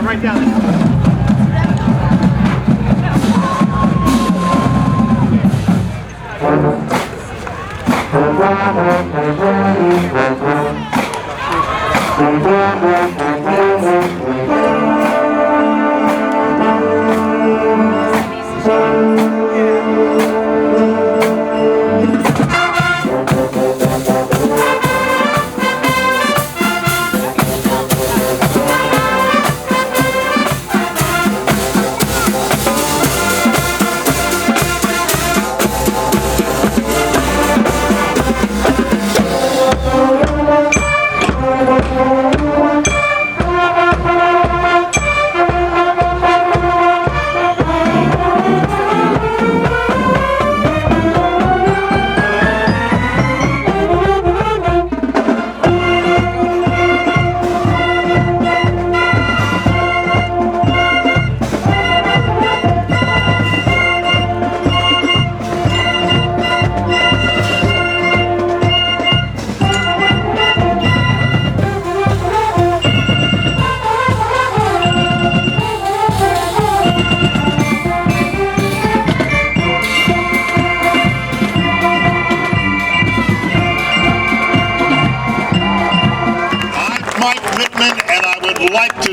Come right down.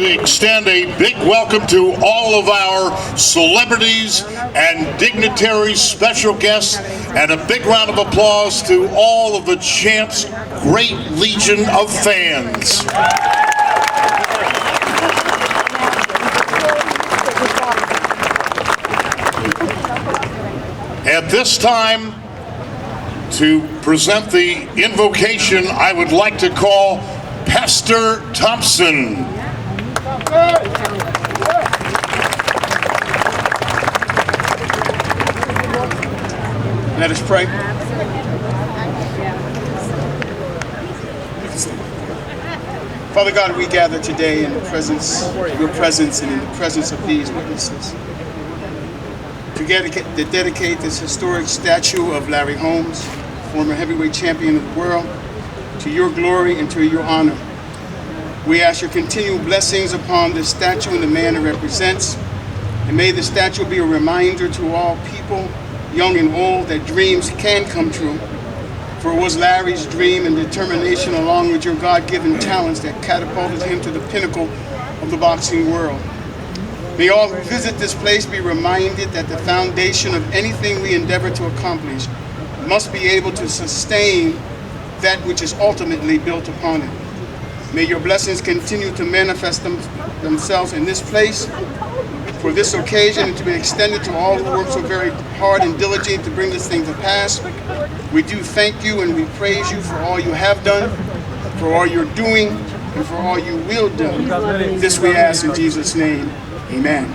Extend a big welcome to all of our celebrities and dignitaries, special guests, and a big round of applause to all of the champ's great legion of fans. At this time, to present the invocation, I would like to call Pastor Thompson. Let us pray. Father God, we gather today in the presence, your presence, and in the presence of these witnesses to dedicate this historic statue of Larry Holmes, former heavyweight champion of the world, to your glory and to your honor. We ask your continued blessings upon this statue and the man it represents. And may the statue be a reminder to all people, young and old, that dreams can come true. For it was Larry's dream and determination, along with your God-given talents, that catapulted him to the pinnacle of the boxing world. May all who visit this place be reminded that the foundation of anything we endeavor to accomplish must be able to sustain that which is ultimately built upon it. May your blessings continue to manifest themselves in this place for this occasion, and to be extended to all who work so very hard and diligently to bring this thing to pass. We do thank you and we praise you for all you have done, for all you're doing, and for all you will do. This we ask in Jesus' name. Amen.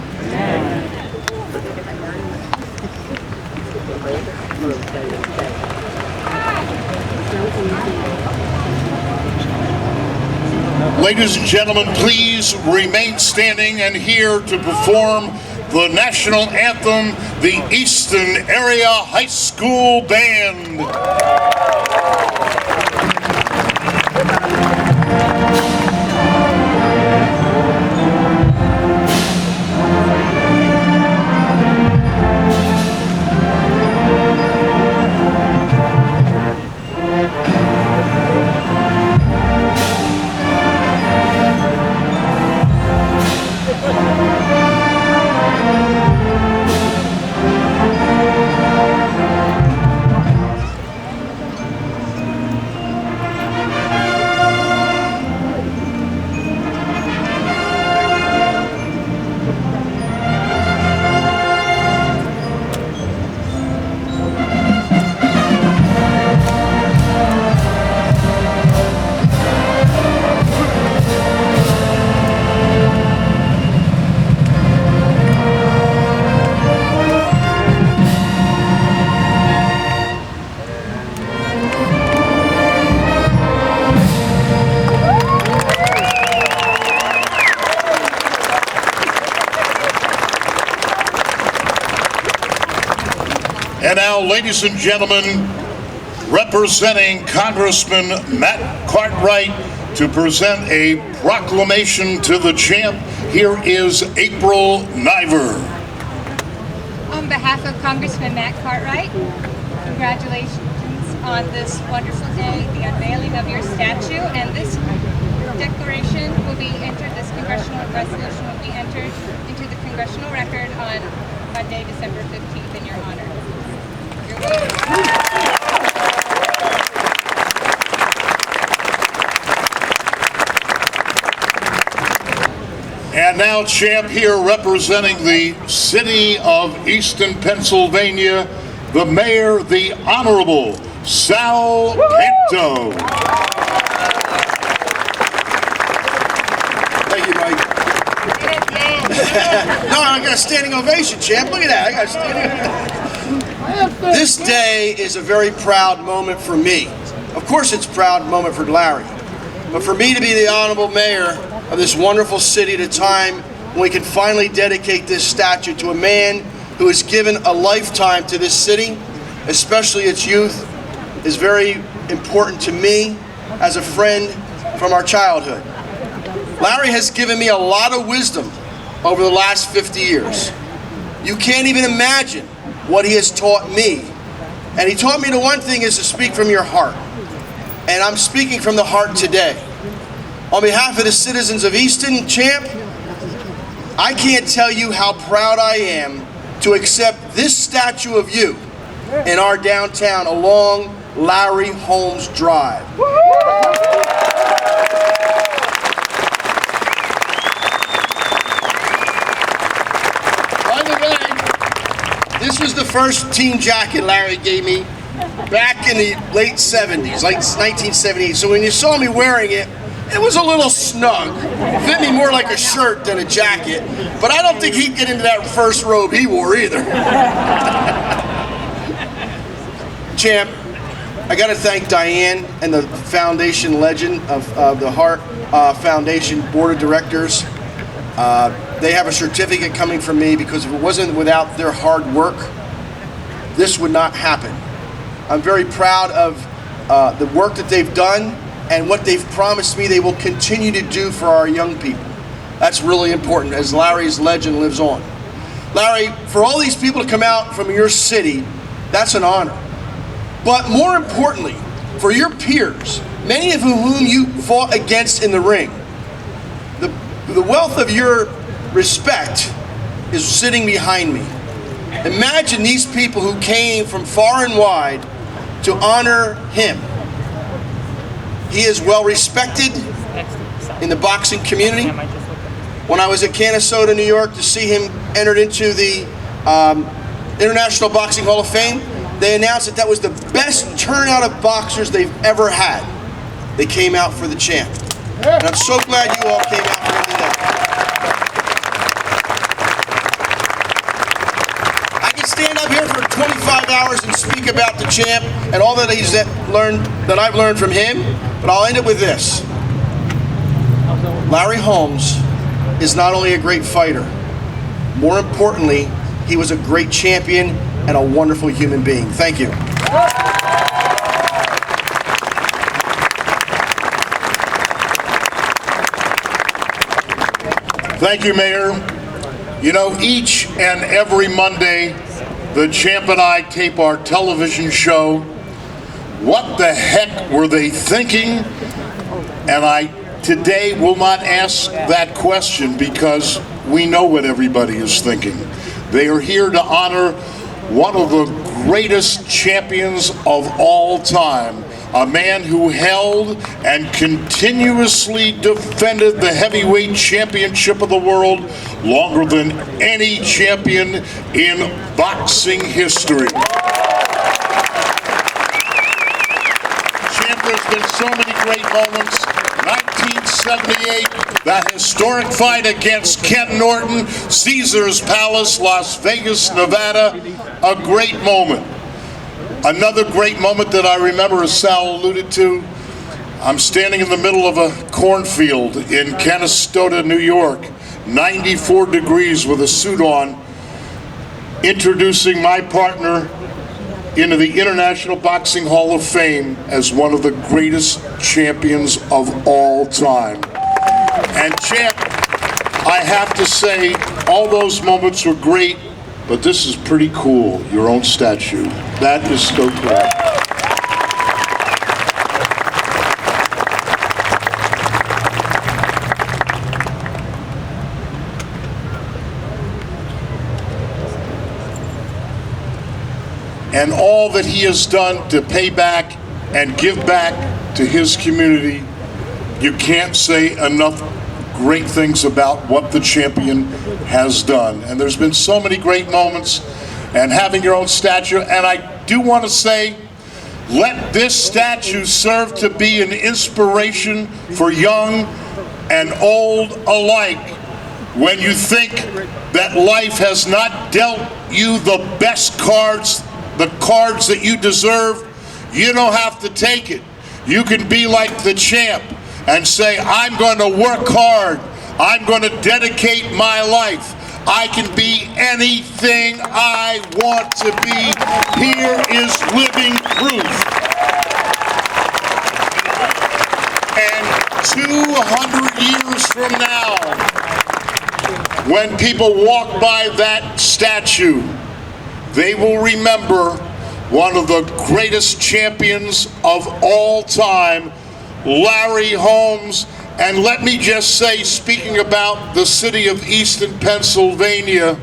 Ladies and gentlemen, please remain standing and here to perform the national anthem, the Easton Area High School Band. And now, ladies and gentlemen, representing Congressman Matt Cartwright to present a proclamation to the champ. here is April Niver. On behalf of Congressman Matt Cartwright, congratulations on this wonderful day, the unveiling of your statue, and this declaration will be entered, this congressional resolution will be entered into the congressional record on Monday, December 15th in your honor. You're welcome. And now, champ, here representing the city of Easton, Pennsylvania, the mayor, the Honorable Sal Pinto. Thank you, Mike. No, I got a standing ovation, champ. Look at that. I got a standing. This day is a very proud moment for me. Of course, it's a proud moment for Larry. But for me to be the honorable mayor of this wonderful city at a time when we can finally dedicate this statue to a man who has given a lifetime to this city, especially its youth, is very important to me as a friend from our childhood. Larry has given me a lot of wisdom over the last 50 years. You can't even imagine what he has taught me. And he taught me the one thing is to speak from your heart. And I'm speaking from the heart today. On behalf of the citizens of Easton, champ, I can't tell you how proud I am to accept this statue of you in our downtown along Larry Holmes Drive. By the way, this was the first team jacket Larry gave me back in the late 70s, like 1978. So when you saw me wearing it, it was a little snug. It fit me more like a shirt than a jacket, but I don't think he'd get into that first robe he wore either. Champ, I got to thank Diane and the foundation legend of the Heart Foundation Board of Directors. They have a certificate coming from me because if it wasn't without their hard work, this would not happen. I'm very proud of the work that they've done and what they've promised me they will continue to do for our young people. That's really important as Larry's legend lives on. Larry, for all these people to come out from your city, that's an honor. But more importantly, for your peers, many of whom you fought against in the ring, the wealth of your respect is sitting behind me. Imagine these people who came from far and wide to honor him. He is well respected in the boxing community. When I was at Canastota, New York, to see him entered into the International Boxing Hall of Fame, they announced that that was the best turnout of boxers they've ever had. They came out for the champ. And I'm so glad you all came out for him today. I can stand up here for 25 hours and speak about the champ and all that I've learned from him, but I'll end it with this. Larry Holmes is not only a great fighter, more importantly, he was a great champion and a wonderful human being. Thank you. Thank you, Mayor. You know, each and every Monday, the champ and I tape our television show. What the heck were they thinking? And I today will not ask that question because we know what everybody is thinking. They are here to honor one of the greatest champions of all time, a man who held and continuously defended the heavyweight championship of the world longer than any champion in boxing history. Champ, there's been so many great moments. 1978, that historic fight against Ken Norton, Caesar's Palace, Las Vegas, Nevada, a great moment. Another great moment that I remember, as Sal alluded to, I'm standing in the middle of a cornfield in Canastota, New York, 94 degrees with a suit on, introducing my partner into the International Boxing Hall of Fame as one of the greatest champions of all time. And champ, I have to say, all those moments were great, but this is pretty cool, your own statue. That is so cool. And all that he has done to pay back and give back to his community, you can't say enough great things about what the champion has done. And there's been so many great moments, and having your own statue. And I do want to say, let this statue serve to be an inspiration for young and old alike. When you think that life has not dealt you the best cards, the cards that you deserve, you don't have to take it. You can be like the champ and say, I'm going to work hard. I'm going to dedicate my life. I can be anything I want to be. Here is living proof. And 200 years from now, when people walk by that statue, they will remember one of the greatest champions of all time, Larry Holmes. And let me just say, speaking about the city of Easton, Pennsylvania,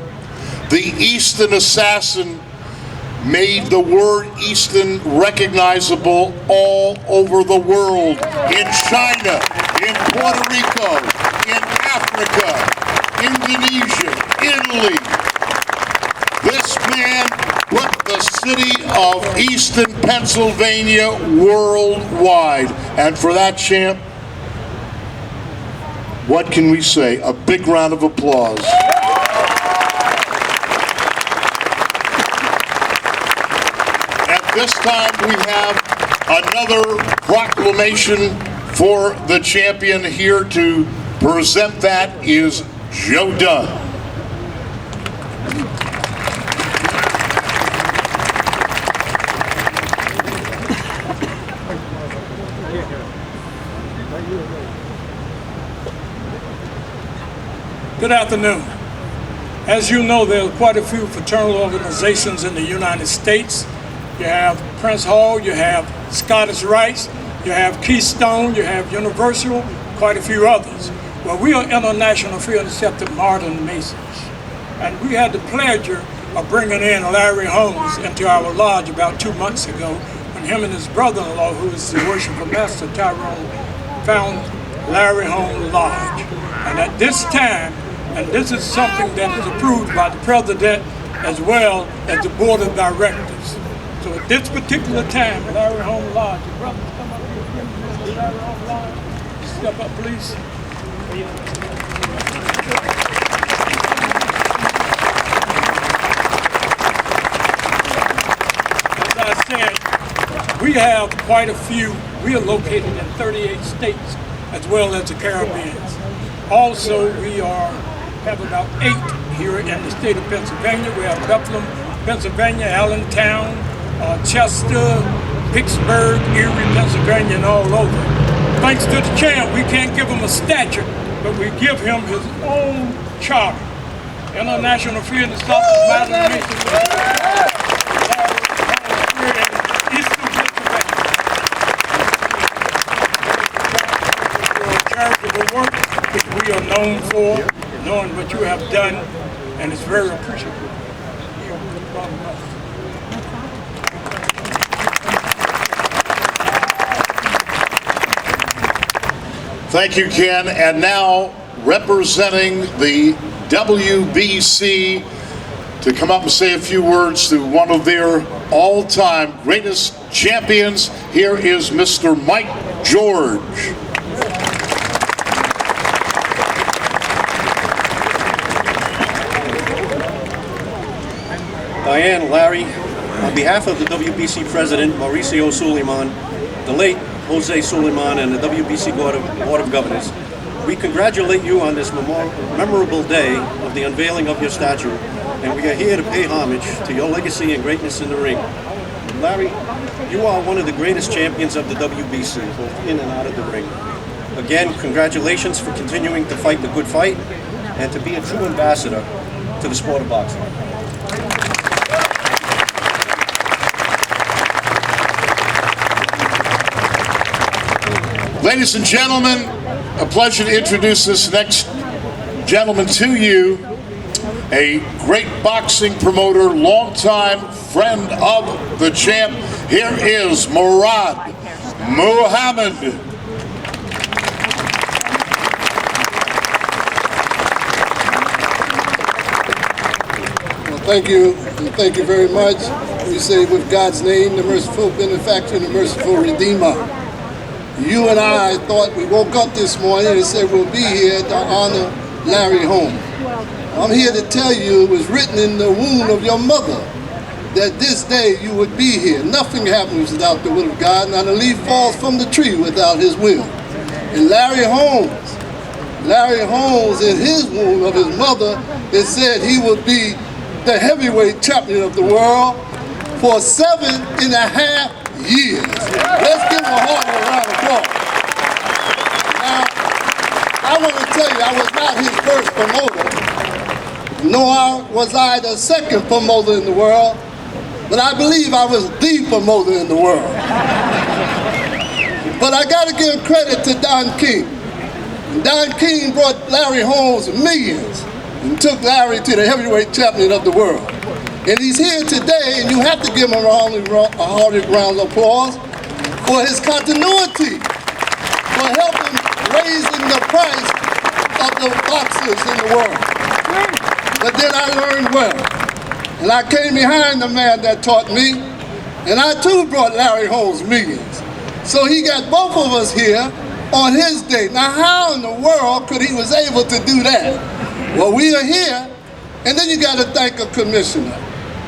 the Easton assassin made the word Easton recognizable all over the world, in China, in Puerto Rico, in Africa, Indonesia, Italy. This man put the city of Easton, Pennsylvania worldwide. And for that, champ, what can we say? A big round of applause. At this time, we have another proclamation for the champion. Here to present that is Joe Dunn. Good afternoon. As you know, there are quite a few fraternal organizations in the United States. You have Prince Hall, you have Scottish Rites, you have Keystone, you have Universal, quite a few others. Well, we are International Field Accepted Modern Masons. And we had the pleasure of bringing in Larry Holmes into our lodge about 2 months ago, when him and his brother-in-law, who is the worshipful master, Tyrone, found Larry Holmes Lodge. And at this time, and this is something that is approved by the president as well as the board of directors. So at this particular time, Larry Holmes Lodge, your brothers come up here, Larry Holmes Lodge, step up please. As I said, we have quite a few. We are located in 38 states as well as the Caribbean. Also, we have about 8 here in the state of Pennsylvania. We have Bethlehem, Pennsylvania, Allentown, Chester, Pittsburgh, Erie, Pennsylvania, and all over. Thanks to the champ, we can't give him a statue, but we give him his own charter. International Field and South Modern Masons. Easton, Pennsylvania. Charitable work, which we are known for, knowing what you have done, and it's very appreciative. Thank you, Ken. And now, representing the WBC, to come up and say a few words to one of their all-time greatest champions, here is Mr. Mike George. Diane, Larry, on behalf of the WBC President, Mauricio Suleiman, the late Jose Suleiman, and the WBC Board of Governors, we congratulate you on this memorable day of the unveiling of your statue, and we are here to pay homage to your legacy and greatness in the ring. Larry, you are one of the greatest champions of the WBC, both in and out of the ring. Again, congratulations for continuing to fight the good fight, and to be a true ambassador to the sport of boxing. Ladies and gentlemen, a pleasure to introduce this next gentleman to you, a great boxing promoter, longtime friend of the champ. Here is Murad Muhammad. Well, thank you, and thank you very much. We say with God's name, the merciful benefactor and the merciful redeemer. You and I thought we woke up this morning and said we'll be here to honor Larry Holmes. I'm here to tell you it was written in the womb of your mother that this day you would be here. Nothing happens without the will of God, not a leaf falls from the tree without his will. And Larry Holmes in his womb of his mother, it said he would be the heavyweight champion of the world for 7.5 years. Let's give him a hearty round of applause. Now, I want to tell you, I was not his first promoter, nor was I the second promoter in the world, but I believe I was the promoter in the world. But I got to give credit to Don King. Don King brought Larry Holmes millions and took Larry to the heavyweight champion of the world. And he's here today, and you have to give him a hearty round of applause for his continuity, for helping raising the price of the boxers in the world. But then I learned well, and I came behind the man that taught me, and I too brought Larry Holmes millions. So he got both of us here on his day. Now how in the world could he was able to do that? Well, we are here, and then you got to thank a commissioner.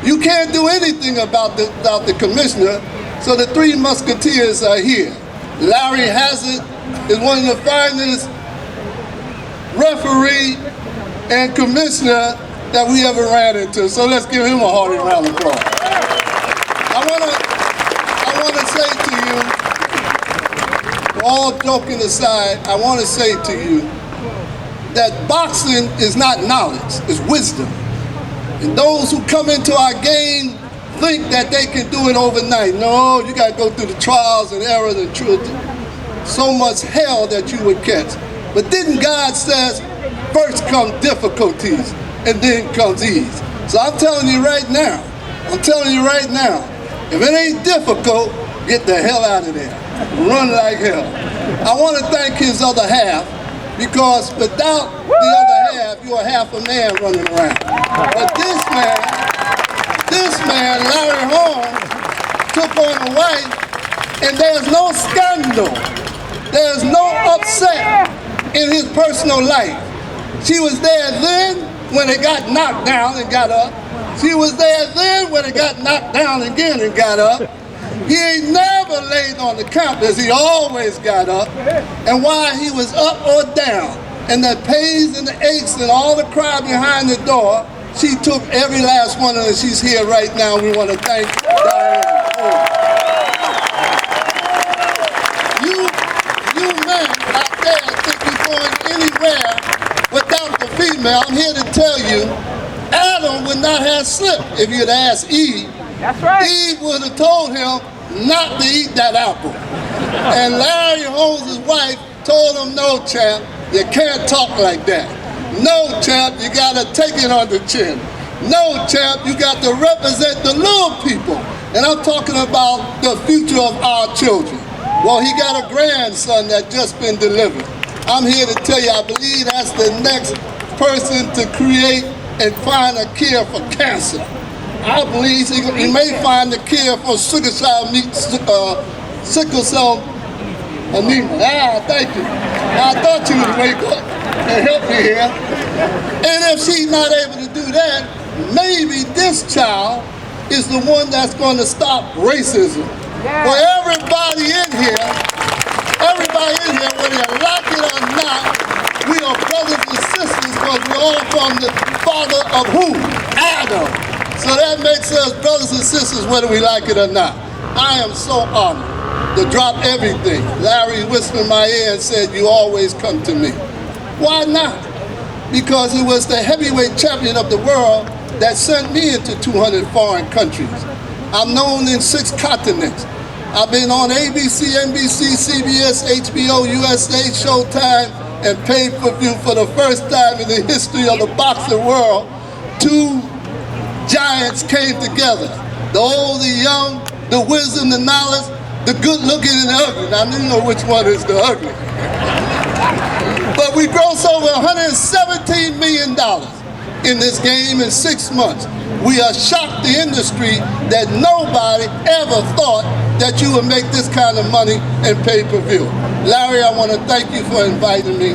You can't do anything without the commissioner, so the three musketeers are here. Larry Hazzard is one of the finest referee and commissioner that we ever ran into, so let's give him a hearty round of applause. I want to say to you, all joking aside, I want to say to you that boxing is not knowledge, it's wisdom. And those who come into our game think that they can do it overnight. No, you got to go through the trials and errors and truth. So much hell that you would catch. But didn't God says, first come difficulties and then comes ease. So I'm telling you right now, if it ain't difficult, get the hell out of there. Run like hell. I want to thank his other half, because without the other half, you're half a man running around. But this man, Larry Holmes, took on a wife, and there's no scandal, there's no upset in his personal life. She was there then when it got knocked down and got up. She was there then when it got knocked down again and got up. He ain't never laid on the counters, he always got up. And while he was up or down, and the pains and the aches and all the crowd behind the door, she took every last one of them. She's here right now. We want to thank Diane. You men out there think you're going anywhere without the female. I'm here to tell you, Adam would not have slipped if you'd asked Eve. That's right. Eve would have told him not to eat that apple. And Larry Holmes' wife told him, no, champ, you can't talk like that. No, champ, you got to take it on the chin. No, champ, you got to represent the little people. And I'm talking about the future of our children. Well, he got a grandson that just been delivered. I'm here to tell you, I believe that's the next person to create and find a cure for cancer. I believe he may find the cure for sickle cell anemia. Thank you. I thought you would wake up and help me here. And if she's not able to do that, maybe this child is the one that's going to stop racism. For everybody in here, whether you like it or not, we are brothers and sisters because we're all from the father of who? Adam. So that makes us brothers and sisters whether we like it or not. I am so honored to drop everything. Larry whispered in my ear and said, you always come to me. Why not? because it was the heavyweight champion of the world that sent me into 200 foreign countries. I'm known in 6 continents. I've been on ABC, NBC, CBS, HBO, USA, Showtime, and pay-per-view for the first time in the history of the boxing world. 2 giants came together. The old, the young, the wisdom, the knowledge, the good looking and the ugly. Now you know which one is the ugly. But we grossed over $117 million in this game in 6 months. We have shocked the industry that nobody ever thought that you would make this kind of money in pay-per-view. Larry, I want to thank you for inviting me.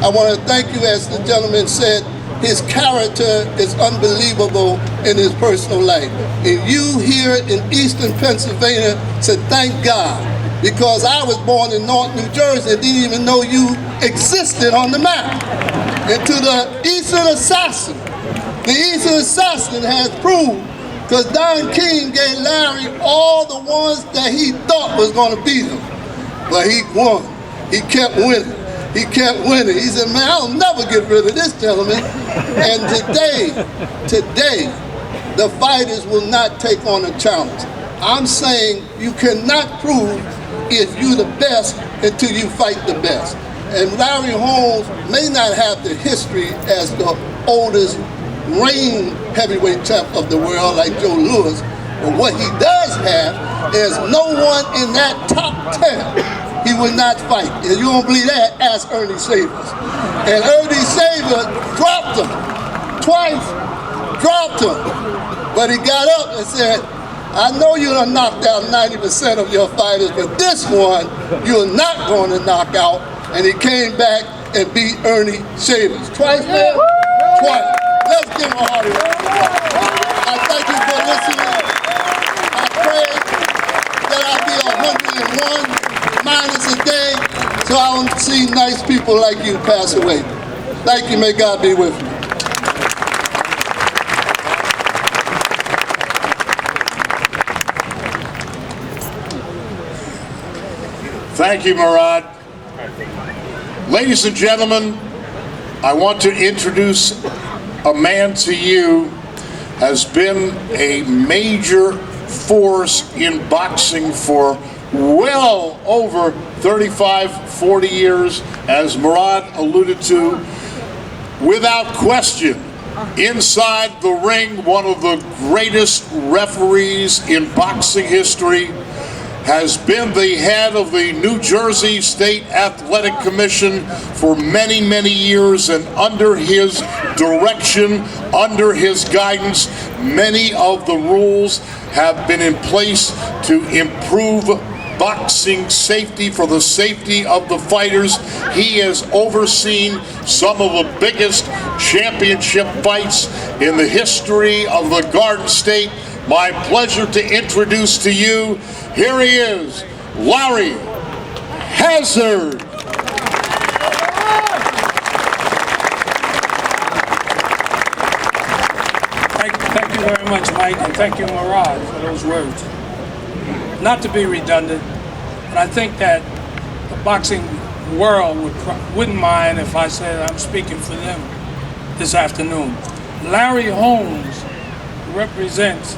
I want to thank you, as the gentleman said, his character is unbelievable in his personal life. And you here in Easton, Pennsylvania, said thank God, because I was born in North New Jersey and didn't even know you existed on the map. And to the Easton assassin, the Easton assassin has proved, because Don King gave Larry all the ones that he thought was going to beat him. But he won. He kept winning. He kept winning. He said, man, I'll never get rid of this gentleman. And today, the fighters will not take on a challenge. I'm saying you cannot prove if you're the best until you fight the best. And Larry Holmes may not have the history as the oldest reigning heavyweight champ of the world like Joe Louis, but what he does have is no one in that top 10 he would not fight. And you don't believe that, ask Ernie Savers. And Ernie Savers dropped him twice, dropped him. But he got up and said, I know you done knocked out 90% of your fighters, but this one you're not going to knock out. And he came back and beat Ernie Savers. Twice, man? Twice. Let's give him a hearty round. I thank you for listening. I pray that I'll be 101 minus a day, so I don't see nice people like you pass away. Thank you, may God be with you. Thank you, Murad. Ladies and gentlemen, I want to introduce a man to you has been a major force in boxing for well over 35, 40 years, as Murad alluded to. Without question, inside the ring, one of the greatest referees in boxing history, has been the head of the New Jersey State Athletic Commission for many, many years, and under his direction, under his guidance, many of the rules have been in place to improve boxing safety, for the safety of the fighters. He has overseen some of the biggest championship fights in the history of the Garden State. My pleasure to introduce to you, here he is, Larry Hazzard. Thank you very much, Mike, and thank you, Murad, for those words. Not to be redundant, but I think that the boxing world wouldn't mind if I said I'm speaking for them this afternoon. Larry Holmes represents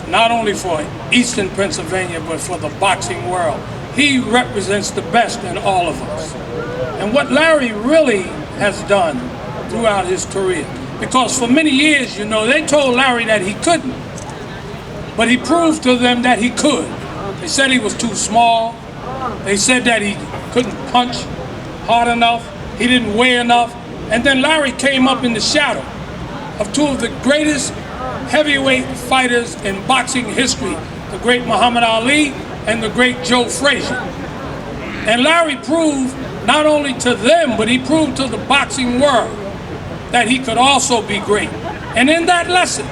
not only for Eastern Pennsylvania, but for the boxing world. He represents the best in all of us. And what Larry really has done throughout his career, because for many years, you know, they told Larry that he couldn't, but he proved to them that he could. They said he was too small. They said that he couldn't punch hard enough. He didn't weigh enough. And then Larry came up in the shadow of 2 of the greatest heavyweight fighters in boxing history, the great Muhammad Ali and the great Joe Frazier. And Larry proved not only to them, but he proved to the boxing world that he could also be great. And in that lesson,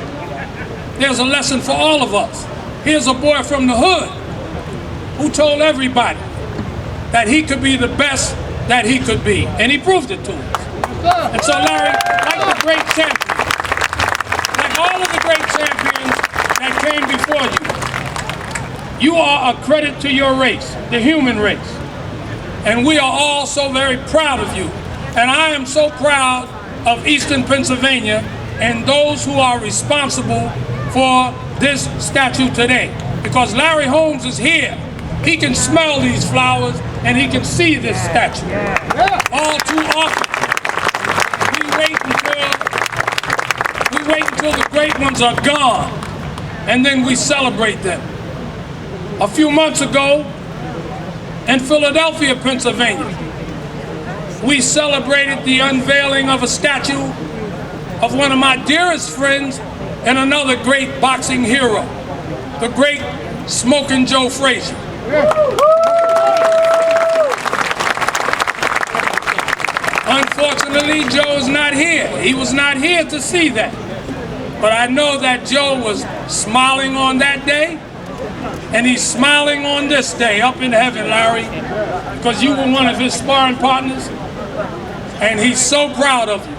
there's a lesson for all of us. Here's a boy from the hood who told everybody that he could be the best that he could be. And he proved it to us. And so Larry, like the great champion, like all of the great champions that came before you, you are a credit to your race, the human race. And we are all so very proud of you. And I am so proud of Easton, Pennsylvania, and those who are responsible for this statue today. Because Larry Holmes is here. He can smell these flowers and he can see this statue. All too often, we wait until the great ones are gone, and then we celebrate them. A few months ago, in Philadelphia, Pennsylvania, we celebrated the unveiling of a statue of one of my dearest friends and another great boxing hero, the great Smoking Joe Frazier. Unfortunately, Joe's not here. He was not here to see that. But I know that Joe was smiling on that day, and he's smiling on this day up in heaven, Larry, because you were one of his sparring partners, and he's so proud of you.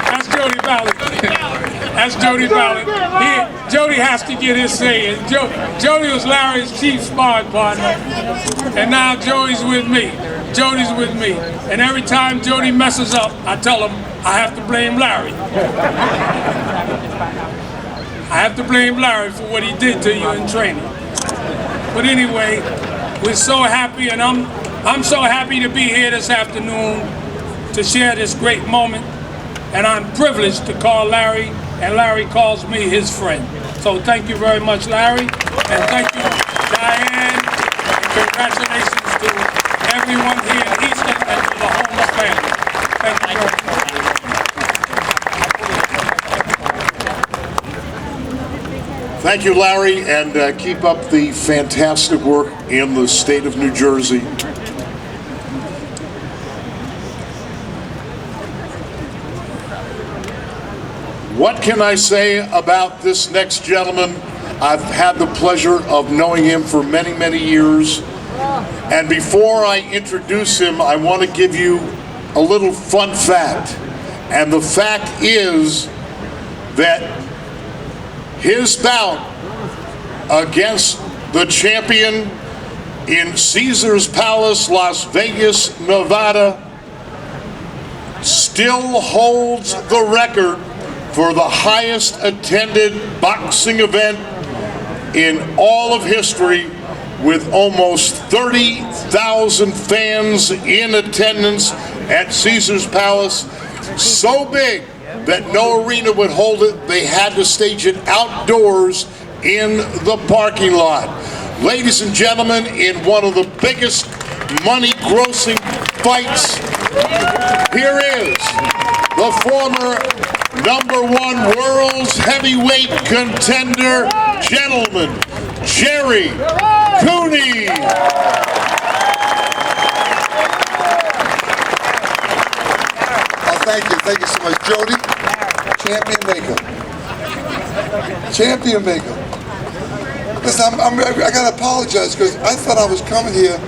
That's Jody Ballard. That's Jody Ballard. Jody has to get his say. Jody was Larry's chief sparring partner, and now Jody's with me. Jody's with me. And every time Jody messes up, I tell him I have to blame Larry. I have to blame Larry for what he did to you in training. But anyway, we're so happy, and I'm so happy to be here this afternoon to share this great moment. And I'm privileged to call Larry, and Larry calls me his friend. So thank you very much, Larry, and thank you, Diane, and congratulations to everyone here in Easton and to the Holmes family. Thank you very much. Thank you, Larry, and keep up the fantastic work in the state of New Jersey. What can I say about this next gentleman? I've had the pleasure of knowing him for many, many years. And before I introduce him, I want to give you a little fun fact. And the fact is that his bout against the champion in Caesar's Palace, Las Vegas, Nevada, still holds the record for the highest attended boxing event in all of history, with almost 30,000 fans in attendance at Caesar's Palace. So big that no arena would hold it. They had to stage it outdoors in the parking lot. Ladies and gentlemen, in one of the biggest money-grossing fights, here is the former #1 world's heavyweight contender, gentleman, Jerry Cooney. Thank you so much, Jody. Champion maker. Champion maker. Listen, I gotta apologize because I thought I was coming here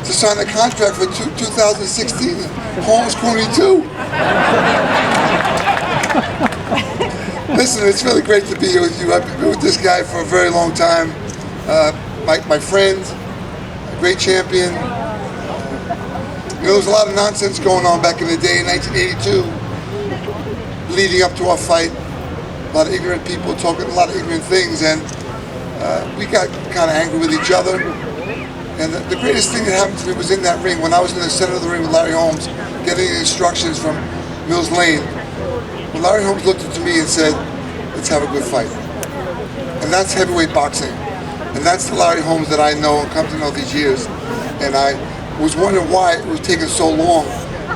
to sign a contract for 2016 Holmes Cooney 2. Listen, it's really great to be here with you. I've been with this guy for a very long time. My friend, a great champion. There was a lot of nonsense going on back in the day in 1982, leading up to our fight. A lot of ignorant people talking a lot of ignorant things, and we got kind of angry with each other. And the greatest thing that happened to me was in that ring, when I was in the center of the ring with Larry Holmes, getting the instructions from Mills Lane. When Larry Holmes looked at me and said, "Let's have a good fight." And that's heavyweight boxing. And that's the Larry Holmes that I know and come to know these years. And I was wondering why it was taking so long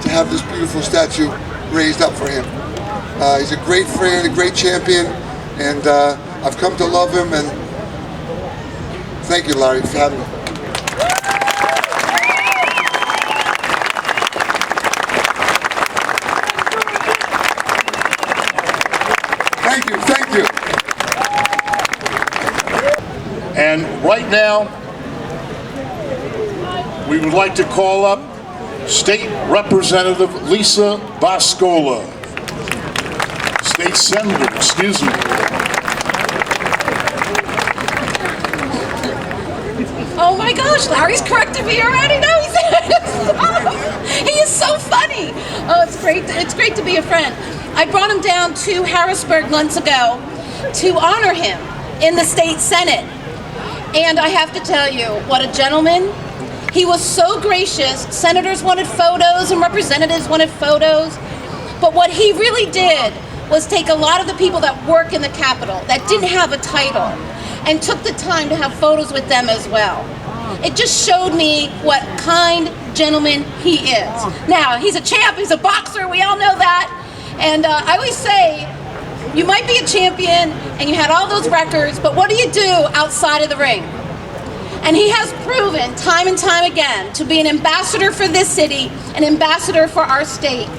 to have this beautiful statue raised up for him. He's a great friend, a great champion, and I've come to love him, and thank you, Larry, for having me. Thank you, thank you. And right now, we would like to call up State Representative Lisa Boscola. State Senator, excuse me. Oh my gosh, Larry's corrected me already. No, he said, he is so funny. Oh, it's great. It's great to be a friend. I brought him down to Harrisburg months ago to honor him in the state senate. And I have to tell you, what a gentleman. He was so gracious. Senators wanted photos and representatives wanted photos. But what he really did was take a lot of the people that work in the Capitol that didn't have a title and took the time to have photos with them as well. It just showed me what kind gentleman he is. Now, he's a champ, he's a boxer, we all know that. And I always say, you might be a champion and you had all those records, but what do you do outside of the ring? And he has proven time and time again to be an ambassador for this city, an ambassador for our state.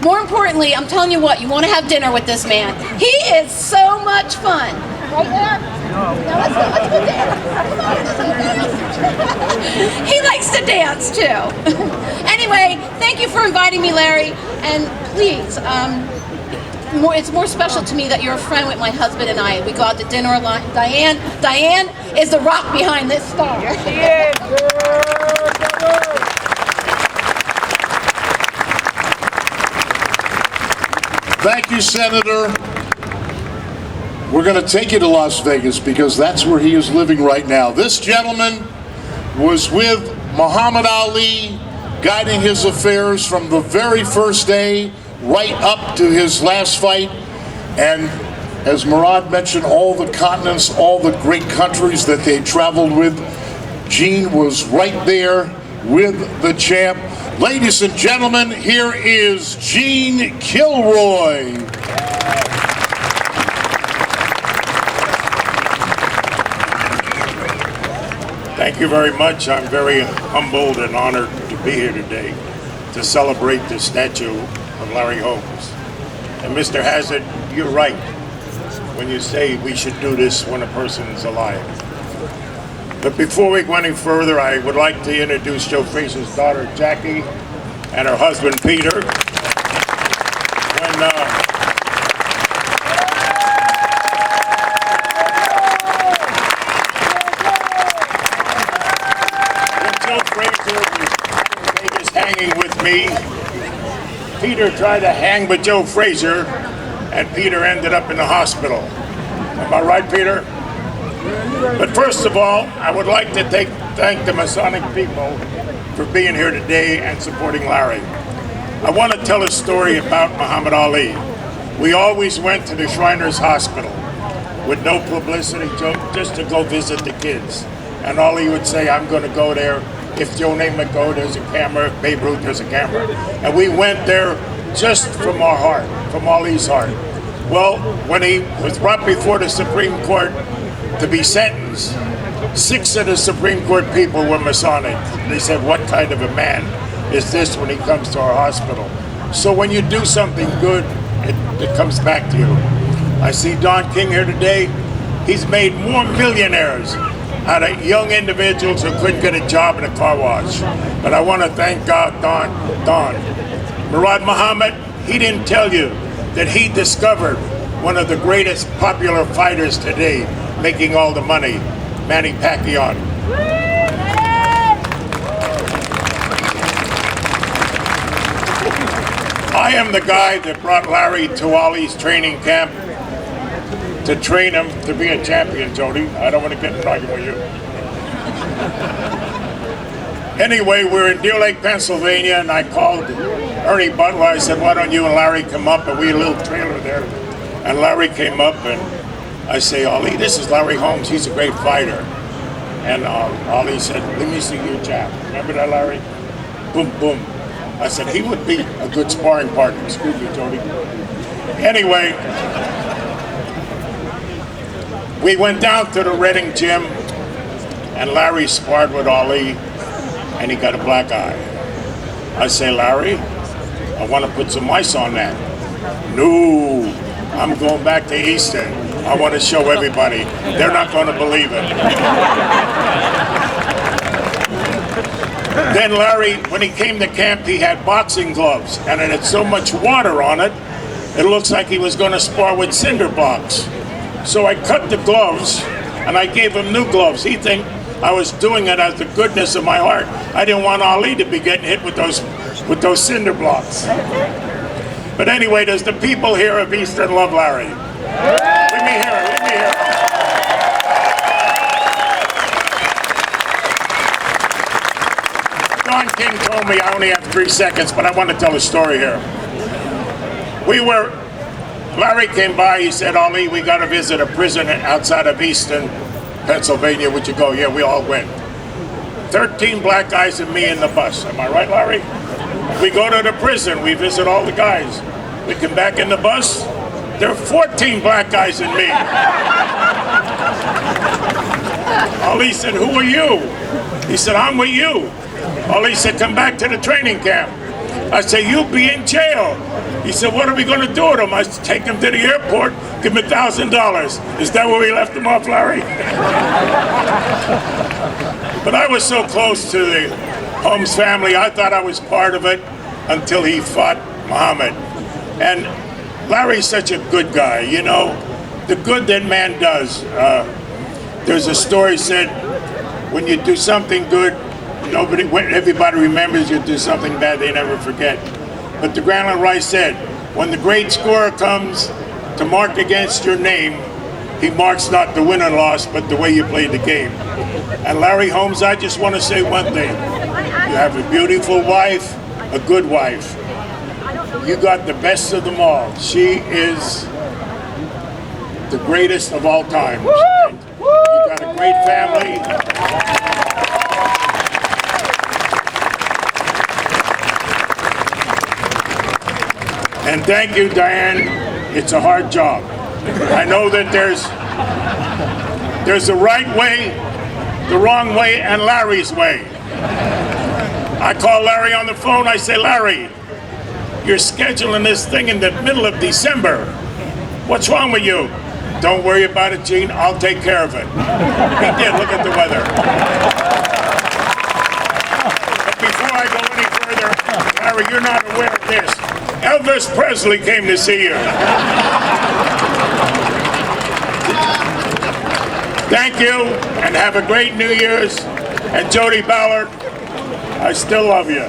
More importantly, I'm telling you what, you want to have dinner with this man. He is so much fun. Right there? Now let's go dance. He likes to dance too. Anyway, thank you for inviting me, Larry. And please, it's more special to me that you're a friend with my husband and I. We go out to dinner a lot. Diane is the rock behind this star. Yes, she is. Thank you, Senator. We're going to take you to Las Vegas because that's where he is living right now. This gentleman was with Muhammad Ali, guiding his affairs from the very first day right up to his last fight. And as Murad mentioned, all the continents, all the great countries that they traveled with, Gene was right there with the champ. Ladies and gentlemen, here is Gene Kilroy. Thank you very much. I'm very humbled and honored to be here today to celebrate the statue of Larry Holmes. And Mr. Hazard, you're right when you say we should do this when a person is alive. But before we go any further, I would like to introduce Joe Frazier's daughter, Jackie, and her husband, Peter. When Joe Frazier was in Vegas hanging with me, Peter tried to hang with Joe Frazier, and Peter ended up in the hospital. Am I right, Peter? But first of all, I would like to thank the Masonic people for being here today and supporting Larry. I want to tell a story about Muhammad Ali. We always went to the Shriners Hospital with no publicity, just to go visit the kids. And Ali would say, I'm going to go there. If Joe Namath go, there's a camera. If Babe Ruth, there's a camera. And we went there just from our heart, from Ali's heart. Well, when he was brought before the Supreme Court to be sentenced, 6 of the Supreme Court people were Masonic. They said, what kind of a man is this when he comes to our hospital? So when you do something good, it comes back to you. I see Don King here today. He's made more millionaires out of young individuals who couldn't get a job in a car wash. But I want to thank God, Don. Murad Muhammad, he didn't tell you that he discovered one of the greatest popular fighters today, making all the money, Manny Pacquiao. I am the guy that brought Larry to Ali's training camp to train him to be a champion, Jody. I don't want to get in an argument with you. Anyway, we're in Deer Lake, Pennsylvania, and I called Ernie Butler. I said, why don't you and Larry come up? And we had a little trailer there. And Larry came up, and I say, Ali, this is Larry Holmes. He's a great fighter. And Ali said, let me see your jab. Remember that, Larry? Boom, boom. I said, he would be a good sparring partner. Excuse me, Jody. Anyway, we went down to the Reading gym, and Larry sparred with Ali, and he got a black eye. I say, Larry, I want to put some ice on that. No, I'm going back to Easton. I want to show everybody. They're not going to believe it. Then Larry, when he came to camp, he had boxing gloves, and it had so much water on it, it looks like he was going to spar with cinder blocks. So I cut the gloves, and I gave him new gloves. He I was doing it out of the goodness of my heart. I didn't want Ali to be getting hit with those cinder blocks. But anyway, does the people here of Easton love Larry? Let me hear it, let me hear it. Don King told me I only have 3 seconds, but I want to tell a story here. Larry came by, he said, Ali, we got to visit a prison outside of Easton, Pennsylvania. Would you go? Yeah, we all went. 13 black guys and me in the bus. Am I right, Larry? We go to the prison, we visit all the guys. We come back in the bus, there are 14 black guys and me. Ali said, who are you? He said, I'm with you. Ali said, come back to the training camp. I said, you'll be in jail. He said, what are we going to do with him? I said, take him to the airport, give him $1,000. Is that where we left him off, Larry? But I was so close to the Holmes family, I thought I was part of it until he fought Muhammad. And Larry's such a good guy, you know, the good that man does. There's a story said, when you do something good, everybody remembers. You do something bad, they never forget. But the Granlund Rice said, when the great scorer comes to mark against your name, he marks not the win and loss, but the way you played the game. And Larry Holmes, I just want to say one thing. You have a beautiful wife, a good wife. You got the best of them all. She is the greatest of all time. You got a great family. And thank you, Diane. It's a hard job. I know that there's the right way, the wrong way, and Larry's way. I call Larry on the phone. I say, Larry, you're scheduling this thing in the middle of December. What's wrong with you? Don't worry about it, Gene. I'll take care of it. He did. Look at the weather. But before I go any further, Larry, you're not aware of this. Elvis Presley came to see you. Thank you, and have a great New Year's. And Jody Ballard, I still love you.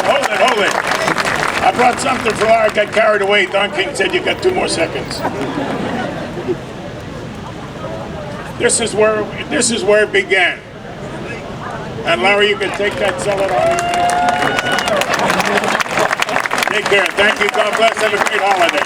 Oh, hold it. I brought something for Larry. I got carried away. Don King said you got 2 more seconds. This is where it began. And Larry, you can take that, sell it on. Take care. Thank you. God bless. Have a great holiday.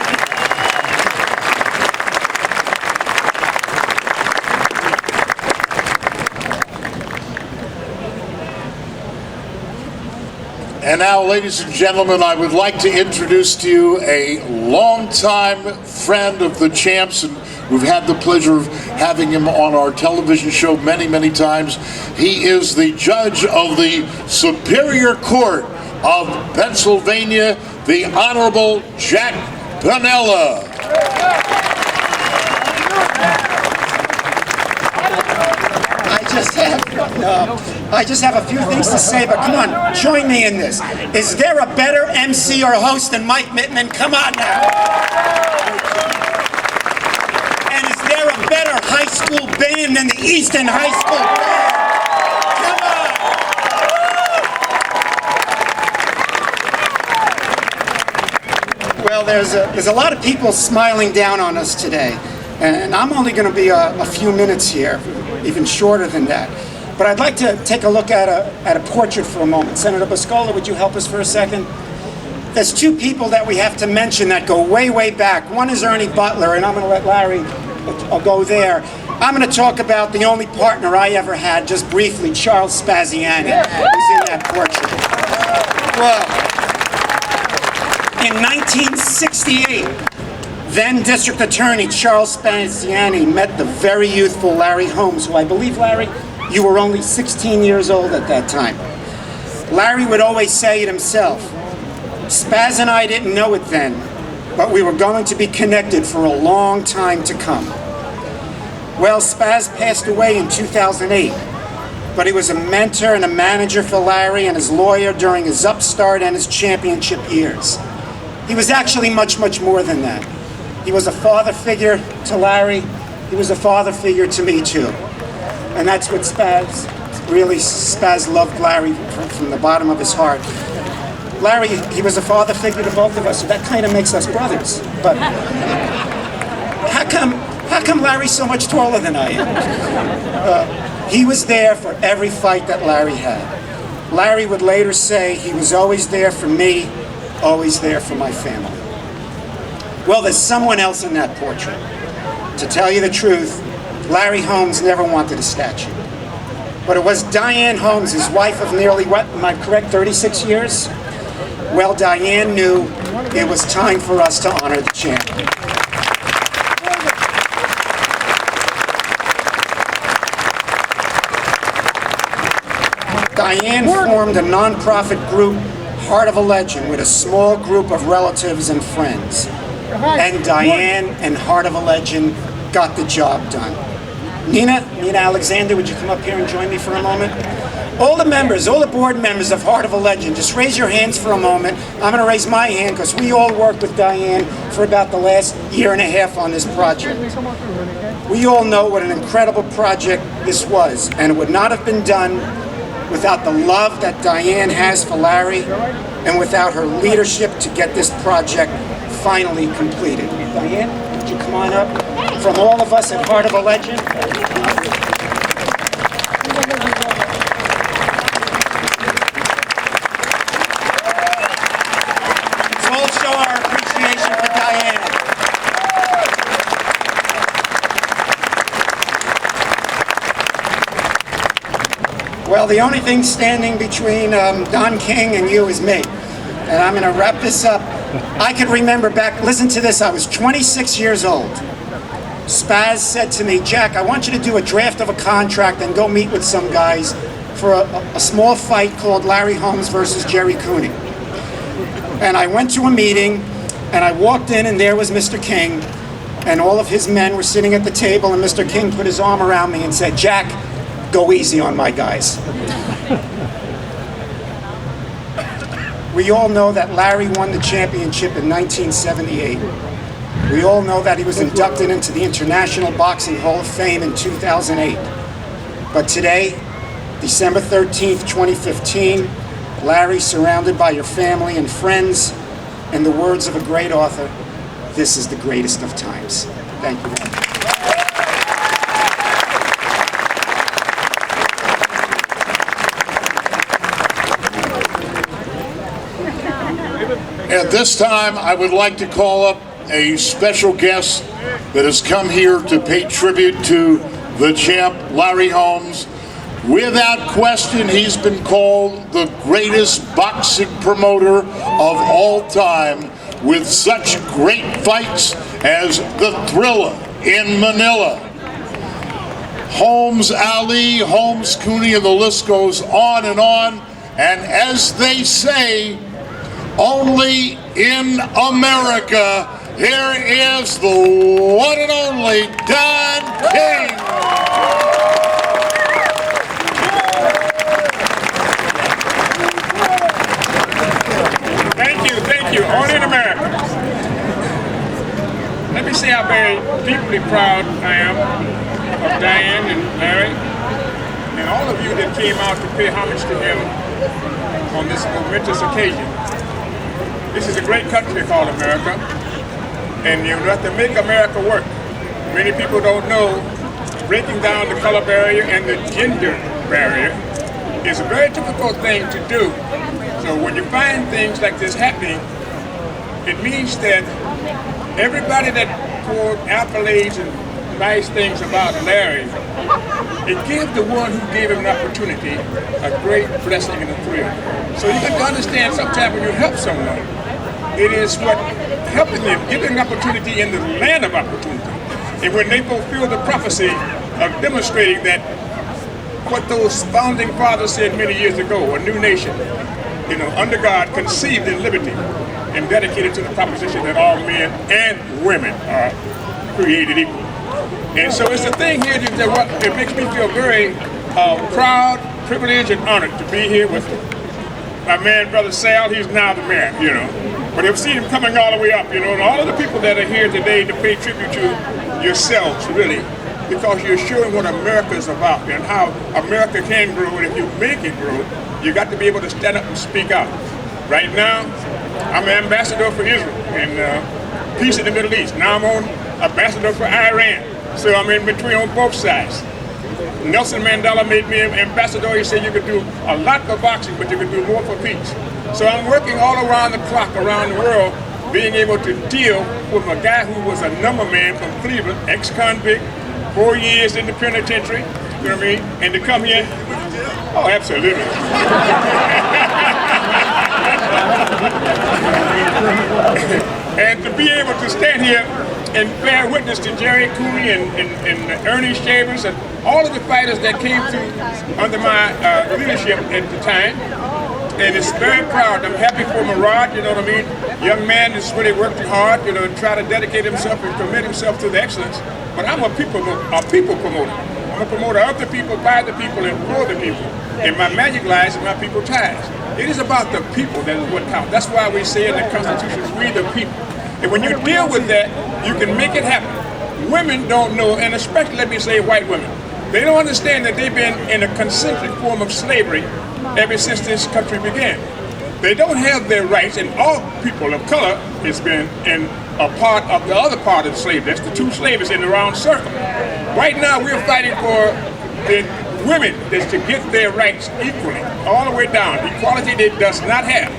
And now, ladies and gentlemen, I would like to introduce to you a longtime friend of the champs, and we've had the pleasure of having him on our television show many, many times. He is the judge of the Superior Court of Pennsylvania, the Honorable Jack Piniella. I just have a few things to say, but come on, join me in this. Is there a better MC or host than Mike Mittman? Come on now. And is there a better high school band than the Easton High School band? Come on. Well, there's a lot of people smiling down on us today, and I'm only going to be a few minutes here, even shorter than that. But I'd like to take a look at a portrait for a moment. Senator Boscola, would you help us for a second? There's 2 people that we have to mention that go way, way back. One is Ernie Butler, and I'm going to let Larry go there. I'm going to talk about the only partner I ever had, just briefly, Charles Spaziani, who's in that portrait. Well, in 1968, then District Attorney Charles Spaziani met the very youthful Larry Holmes, who I believe, Larry, you were only 16 years old at that time. Larry would always say it himself. Spaz and I didn't know it then, but we were going to be connected for a long time to come. Well, Spaz passed away in 2008, but he was a mentor and a manager for Larry and his lawyer during his upstart and his championship years. He was actually much, much more than that. He was a father figure to Larry. He was a father figure to me, too. And that's what Spaz loved Larry from the bottom of his heart. Larry, he was a father figure to both of us, so that kind of makes us brothers. But how come Larry's so much taller than I am? He was there for every fight that Larry had. Larry would later say he was always there for me, always there for my family. Well, there's someone else in that portrait. To tell you the truth, Larry Holmes never wanted a statue. But it was Diane Holmes, his wife of nearly, what, am I correct, 36 years? Well, Diane knew it was time for us to honor the champion. Diane formed a nonprofit group, Heart of a Legend, with a small group of relatives and friends. And Diane and Heart of a Legend got the job done. Nina Alexander, would you come up here and join me for a moment? All the members, all the board members of Heart of a Legend, just raise your hands for a moment. I'm going to raise my hand because we all worked with Diane for about the last year and a half on this project. We all know what an incredible project this was, and it would not have been done without the love that Diane has for Larry and without her leadership to get this project finally completed. Diane, would you come on up? From all of us at Heart of a Legend. Let's all show our appreciation for Diane. Well, the only thing standing between Don King and you is me. And I'm going to wrap this up. I can remember back, listen to this, I was 26 years old. Spaz said to me, Jack, I want you to do a draft of a contract and go meet with some guys for a small fight called Larry Holmes versus Jerry Cooney. And I went to a meeting, and I walked in, and there was Mr. King, and all of his men were sitting at the table, and Mr. King put his arm around me and said, Jack, go easy on my guys. We all know that Larry won the championship in 1978. We all know that he was inducted into the International Boxing Hall of Fame in 2008. But today, December 13th, 2015, Larry, surrounded by your family and friends, and the words of a great author, this is the greatest of times. Thank you. At this time, I would like to call up a special guest that has come here to pay tribute to the champ, Larry Holmes. Without question, he's been called the greatest boxing promoter of all time, with such great fights as The Thriller in Manila, Holmes Ali, Holmes Cooney, and the list goes on. And as they say, only in America, here is the one and only Don King. Thank you. Only in America. Let me say how very deeply proud I am of Diane and Larry and all of you that came out to pay homage to him on this momentous occasion. This is a great country called America, and you have to make America work. Many people don't know, breaking down the color barrier and the gender barrier is a very difficult thing to do. So when you find things like this happening, it means that everybody that poured accolades and nice things about Larry, it gives the one who gave him an opportunity a great blessing and a thrill. So you have to understand, sometimes when you help someone, it is what helping them, giving opportunity in the land of opportunity. And when they fulfill the prophecy of demonstrating that what those founding fathers said many years ago, a new nation, under God, conceived in liberty and dedicated to the proposition that all men and women are created equal. And so it's the thing here that what it makes me feel very proud, privileged, and honored to be here with my man, Brother Sal. He's now the mayor, But you've seen him coming all the way up, and all of the people that are here today to pay tribute to yourselves, really, because you're showing what America is about and how America can grow, and if you make it grow, you got to be able to stand up and speak out. Right now, I'm an ambassador for Israel and peace in the Middle East. Now I'm on ambassador for Iran, so I'm in between on both sides. Nelson Mandela made me an ambassador. He said you could do a lot for boxing, but you could do more for peace. So I'm working all around the clock, around the world, being able to deal with a guy who was a number man from Cleveland, ex-convict, 4 years in the penitentiary, you know what I mean? And to come here, oh, absolutely. And to be able to stand here and bear witness to Jerry Cooney and Ernie Shavers and all of the fighters that came through under my leadership at the time. And it's very proud. I'm happy for Murad, you know what I mean? Young man that's really worked hard, you know, and try to dedicate himself and commit himself to the excellence. But I'm a people promoter. I'm a promoter of the people, by the people, and for the people. And my magic lies in my people ties. It is about the people that is what counts. That's why we say in the Constitution, we the people. And when you deal with that, you can make it happen. Women don't know, and especially, let me say, white women. They don't understand that they've been in a concentric form of slavery ever since this country began. They don't have their rights, and all people of color has been in a part of the other part of the slavery. That's the two slaves in the round circle. Right now, we're fighting for the women that's to get their rights equally, all the way down. Equality they does not have.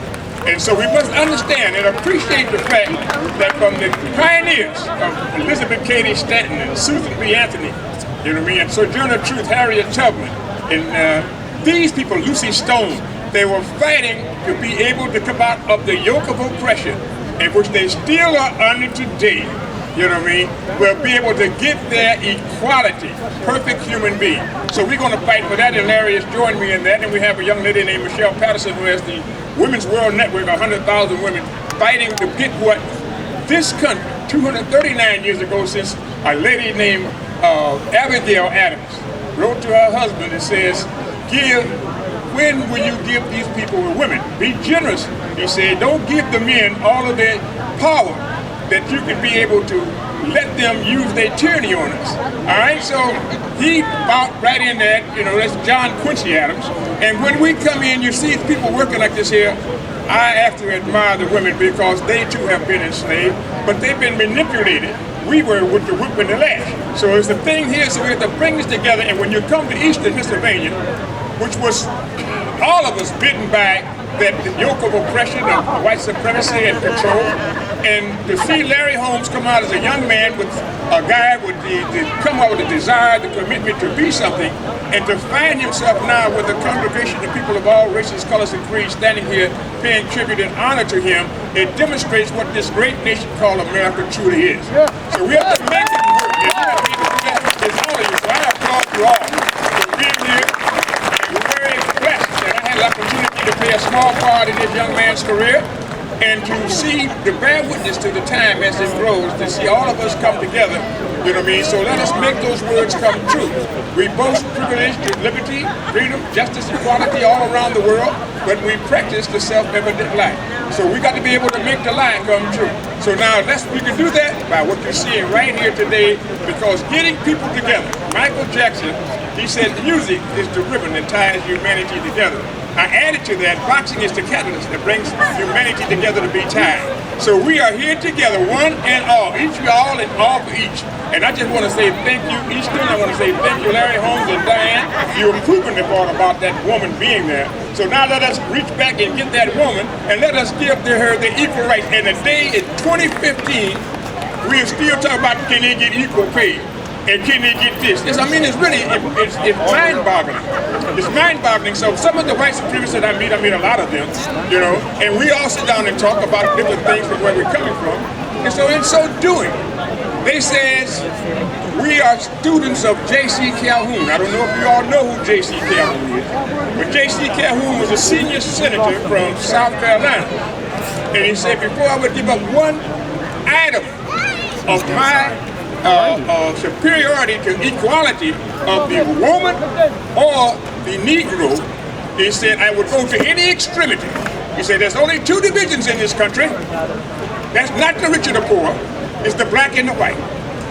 And so we must understand and appreciate the fact that from the pioneers of Elizabeth Cady Stanton and Susan B. Anthony, you know what I mean, and Sojourner Truth, Harriet Tubman, and these people, Lucy Stone, they were fighting to be able to come out of the yoke of oppression, in which they still are under today, you know what I mean, will be able to get their equality, perfect human being. So we're going to fight for that, and Larry has joined me in that, and we have a young lady named Michelle Patterson, who has the Women's World Network, 100,000 women, fighting to get what this country, 239 years ago, since a lady named Abigail Adams wrote to her husband and says, when will you give these people with women? Be generous, he said. Don't give the men all of their power that you can be able to let them use their tyranny on us. All right, so he bought right in that, you know, that's John Quincy Adams. And when we come in, you see people working like this here, I have to admire the women because they too have been enslaved, but they've been manipulated. We were with the whip and the lash. So it's the thing here, so we have to bring this together, and when you come to Easton, Pennsylvania, which was all of us bitten by that yoke of oppression of white supremacy and control, and to see Larry Holmes come out as a young man with a guy with come out with a desire, the commitment to be something, and to find himself now with a congregation of people of all races, colors, and creeds standing here paying tribute and honor to him, it demonstrates what this great nation called America truly is. So we have to make it work. And we have to do that. It's all of you. So I applaud you all for being here. And we're very blessed that I had the opportunity to play a small part in this young man's career, and to see, to bear witness to the time as it grows, to see all of us come together, you know what I mean? So let us make those words come true. We boast privilege to liberty, freedom, justice, equality all around the world, but we practice the self-evident lie. So we got to be able to make the lie come true. So now we can do that by what you're seeing right here today, because getting people together. Michael Jackson, he said music is the ribbon that ties humanity together. I added to that, boxing is the catalyst that brings humanity together to be tied. So we are here together, one and all, each for all and all for each. And I just want to say thank you, Easton. I want to say thank you, Larry Holmes and Diane. You're proving the part about that woman being there. So now let us reach back and get that woman, and let us give her the equal rights. And today in 2015, we are still talking about can they get equal pay? And can they get this? I mean, it's really, it's mind-boggling. It's mind-boggling. So some of the white supremacists that I meet a lot of them, you know, and we all sit down and talk about different things from where we're coming from. And so in so doing, they says, we are students of J.C. Calhoun. I don't know if you all know who J.C. Calhoun is, but J.C. Calhoun was a senior senator from South Carolina. And he said, before I would give up one item of my superiority to equality of the woman or the Negro, he said, I would go to any extremity. He said, there's only two divisions in this country. That's not the rich and the poor. It's the black and the white.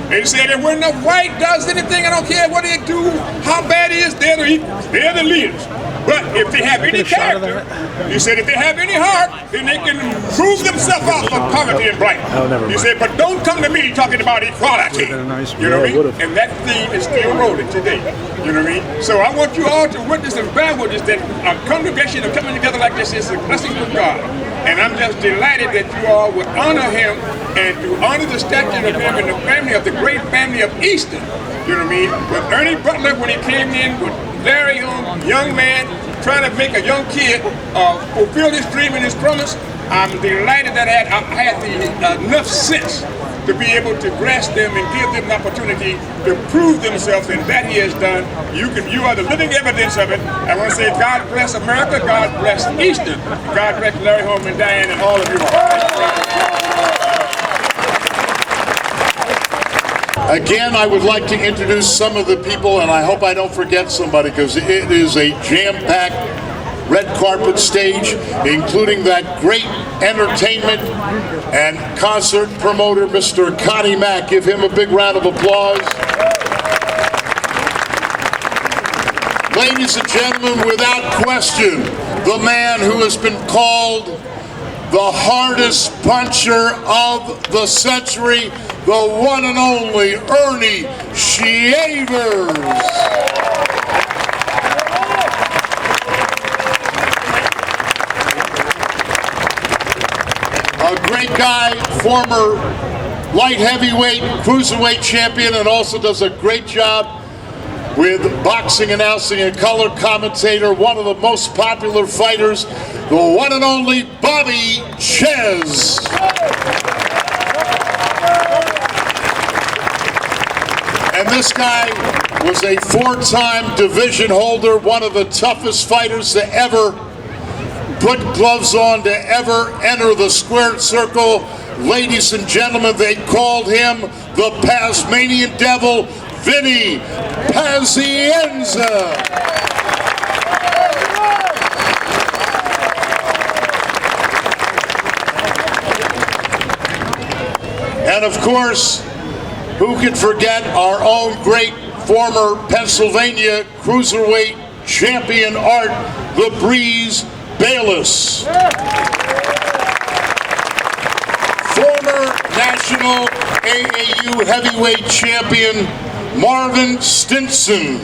They said that when the white does anything, I don't care what they do, how bad it is, they're the equals. They're the leaders. But if they have any character, you said if they have any heart, then they can prove themselves out for poverty and blight. You said, but don't come to me talking about equality. You know what I mean? And that theme is still rolling today. You know what I mean? So I want you all to witness and bear witness that a congregation of coming together like this is a blessing from God. And I'm just delighted that you all would honor him and to honor the statue of him and the family of the great family of Easton. You know what I mean? With Ernie Butler, when he came in with Larry Holmes, young man, trying to make a young kid fulfill his dream and his promise, I'm delighted that I had enough sense to be able to grasp them and give them an opportunity to prove themselves, and that he has done. You are the living evidence of it. I want to say God bless America, God bless Easton, God bless Larry Holmes and Diane and all of you. Again, I would like to introduce some of the people, and I hope I don't forget somebody, because it is a jam-packed red carpet stage, including that great entertainment and concert promoter, Mr. Connie Mack. Give him a big round of applause. Ladies and gentlemen, without question, the man who has been called the hardest puncher of the century, the one and only Ernie Shavers. A great guy, former light heavyweight, cruiserweight champion, and also does a great job with boxing announcing and color commentator, one of the most popular fighters, the one and only Bobby Ches. And this guy was a four-time division holder, one of the toughest fighters to ever put gloves on, to ever enter the squared circle. Ladies and gentlemen, they called him the Tasmanian Devil, Vinny Pazienza. And of course, who can forget our own great former Pennsylvania cruiserweight champion, Art the Breeze Bayless. Former national AAU heavyweight champion, Marvin Stinson.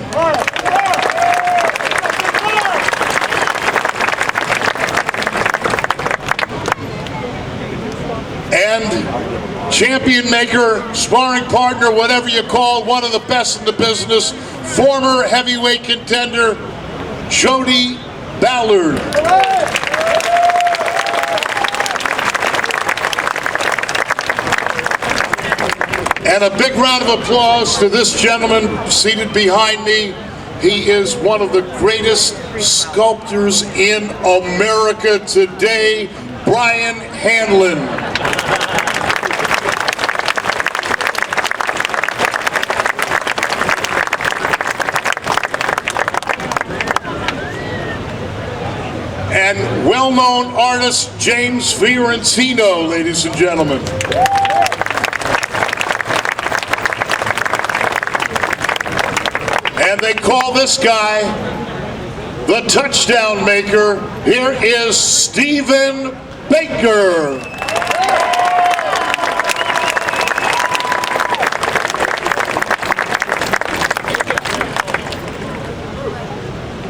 And champion maker, sparring partner, whatever you call, one of the best in the business, former heavyweight contender, Jody Ballard. And a big round of applause to this gentleman seated behind me. He is one of the greatest sculptors in America today, Brian Hanlon. And well-known artist James Fiorentino, ladies and gentlemen. And they call this guy the touchdown maker. Here is Stephen Baker.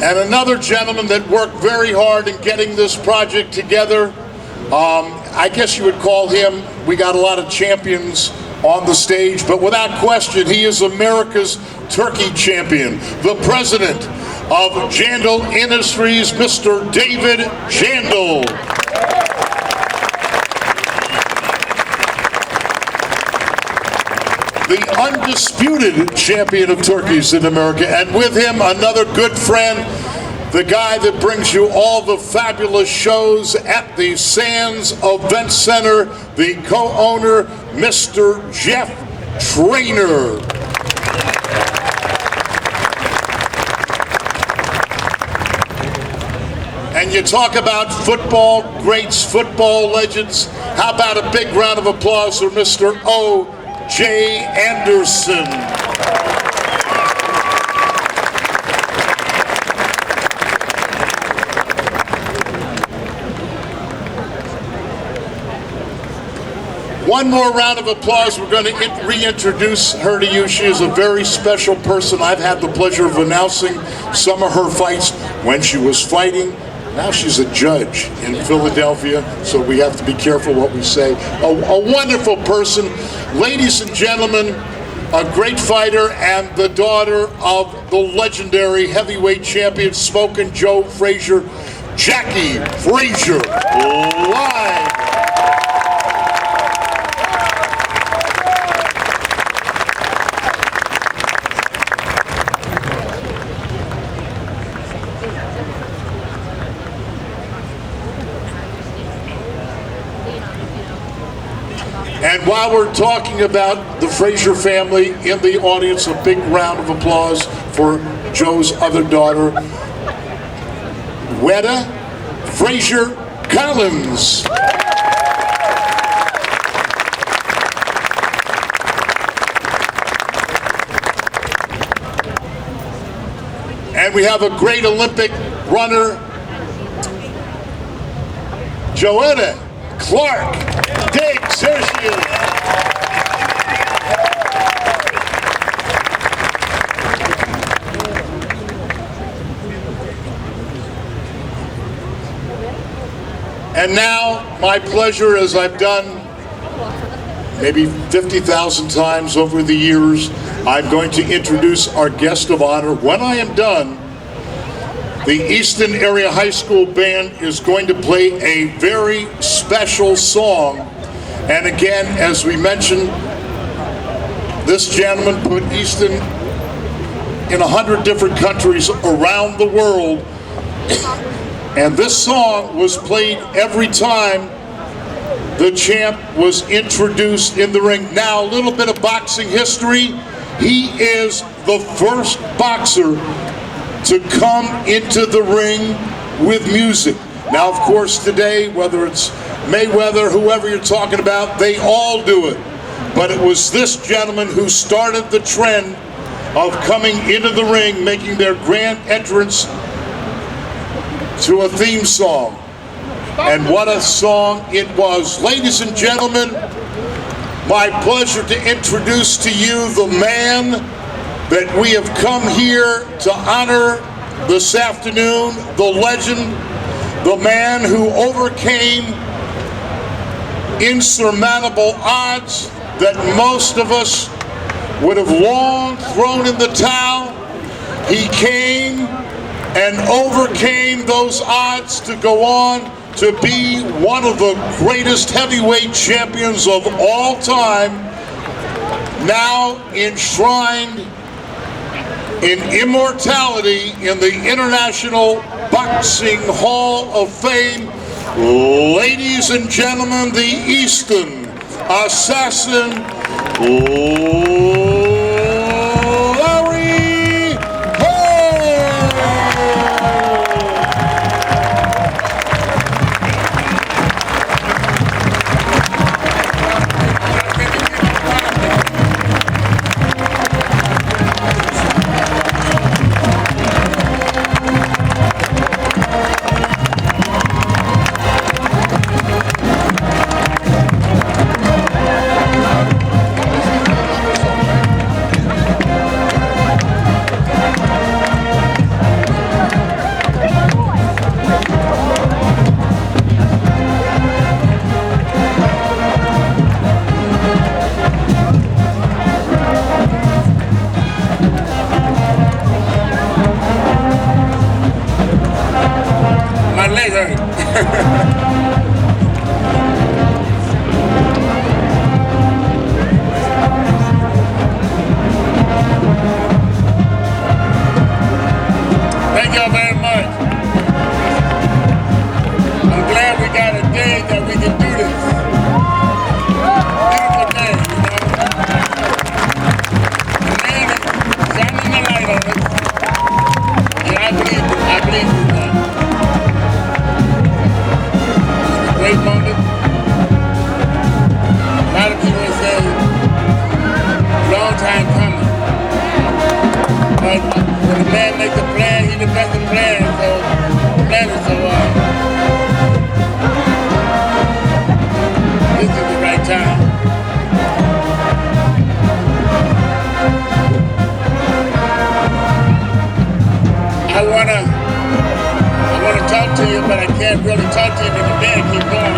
And another gentleman that worked very hard in getting this project together. I guess you would call him, we got a lot of champions on the stage, but without question, he is America's turkey champion, the president of Jandal Industries, Mr. David Jandal. The undisputed champion of turkeys in America, and with him another good friend, the guy that brings you all the fabulous shows at the Sands Event Center, the co-owner, Mr. Jeff Trainer. And you talk about football greats, football legends. How about a big round of applause for Mr. O. J. Anderson. One more round of applause. We're going to reintroduce her to you. She is a very special person. I've had the pleasure of announcing some of her fights when she was fighting. Now she's a judge in Philadelphia, so we have to be careful what we say. A wonderful person. Ladies and gentlemen, a great fighter and the daughter of the legendary heavyweight champion, Smokin' Joe Frazier, Jackie Frazier, live. And while we're talking about the Frazier family in the audience, a big round of applause for Joe's other daughter, Wetta Frazier Collins. And we have a great Olympic runner, Joetta Clark Diggs. Here she is. And now, my pleasure, as I've done maybe 50,000 times over the years, I'm going to introduce our guest of honor. When I am done, the Easton Area High School Band is going to play a very special song. And again, as we mentioned, this gentleman put Easton in 100 different countries around the world. And this song was played every time the champ was introduced in the ring. Now, a little bit of boxing history. He is the first boxer to come into the ring with music. Now, of course, today, whether it's Mayweather, whoever you're talking about, they all do it. But it was this gentleman who started the trend of coming into the ring, making their grand entrance to a theme song. And what a song it was. Ladies and gentlemen, my pleasure to introduce to you the man that we have come here to honor this afternoon, the legend, the man who overcame insurmountable odds that most of us would have long thrown in the towel. He came and overcame those odds to go on to be one of the greatest heavyweight champions of all time, now enshrined in immortality in the International Boxing Hall of Fame. Ladies and gentlemen, the Easton Assassin, Larry Holmes. Thank y'all very much. I'm glad we got a day that we can do this. Beautiful day, you know. The man is shining the light on us. And I believe in that. It's a great moment. A lot of people say, talk to you, but the band keep going.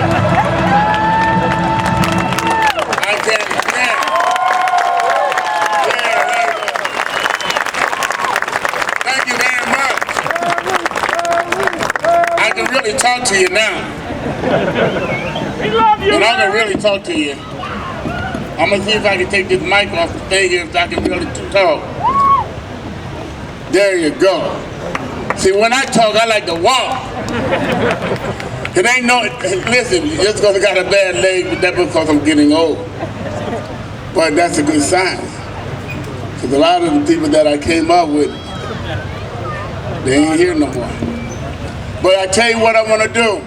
I can't stand it. Yeah, there you go. Thank you very much. I can really talk to you now. We love you, And I'm gonna Larry. really talk to you. I'm gonna see if I can take this mic off the thing here so I can really talk. There you go. See, when I talk, I like to walk. It ain't no, listen, just because I got a bad leg, but that's because I'm getting old. But that's a good sign. Because a lot of the people that I came up with, they ain't here no more. But I tell you what I want to do.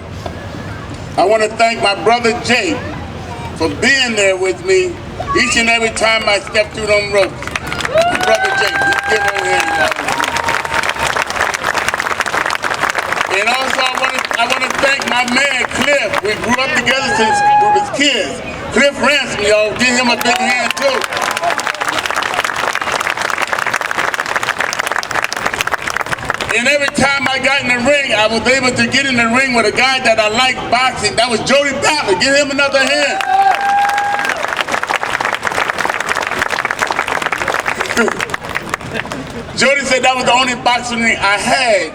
I want to thank my brother Jake for being there with me each and every time I step through them ropes. My brother Jake, he's giving a hand, y'all. And also I want to thank my man Cliff. We grew up together since we was kids. Cliff Ransom, y'all, give him a big hand too. And every time I got in the ring, I was able to get in the ring with a guy that I like boxing. That was Jody Butler. Give him another hand. Jody said that was the only boxing ring I had.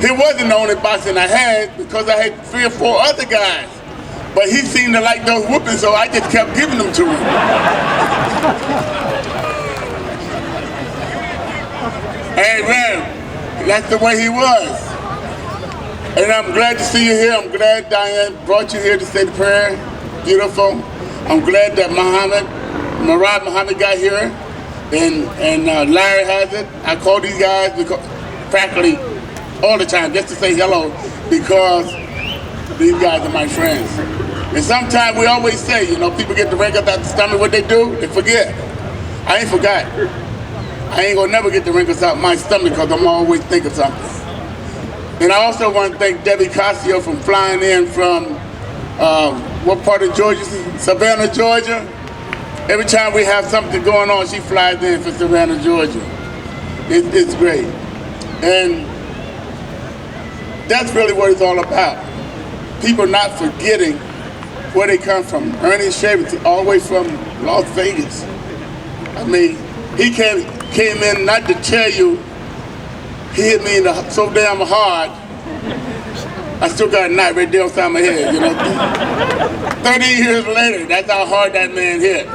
It wasn't the only boxing I had because I had 3 or 4 other guys. But he seemed to like those whoopings, so I just kept giving them to him. Hey man, that's the way he was. And I'm glad to see you here. I'm glad Diane brought you here to say the prayer. Beautiful. I'm glad that Murad Muhammad got here. And Larry has it. I call these guys because, practically all the time just to say hello because these guys are my friends. And sometimes we always say, you know, people get the ring up out the stomach, what they do, they forget. I ain't forgot. I ain't gonna never get the wrinkles out my stomach because I'm always thinking something. And I also want to thank Debbie Casio from flying in from, what part of Georgia? Savannah, Georgia. Every time we have something going on, she flies in for Savannah, Georgia. It's great. And that's really what it's all about. People not forgetting where they come from. Ernie Shavers, all the way from Las Vegas. I mean, he came in not to tell you, he hit me so damn hard, I still got a knife right there on the side of my head, you know. 30 years later, that's how hard that man hit.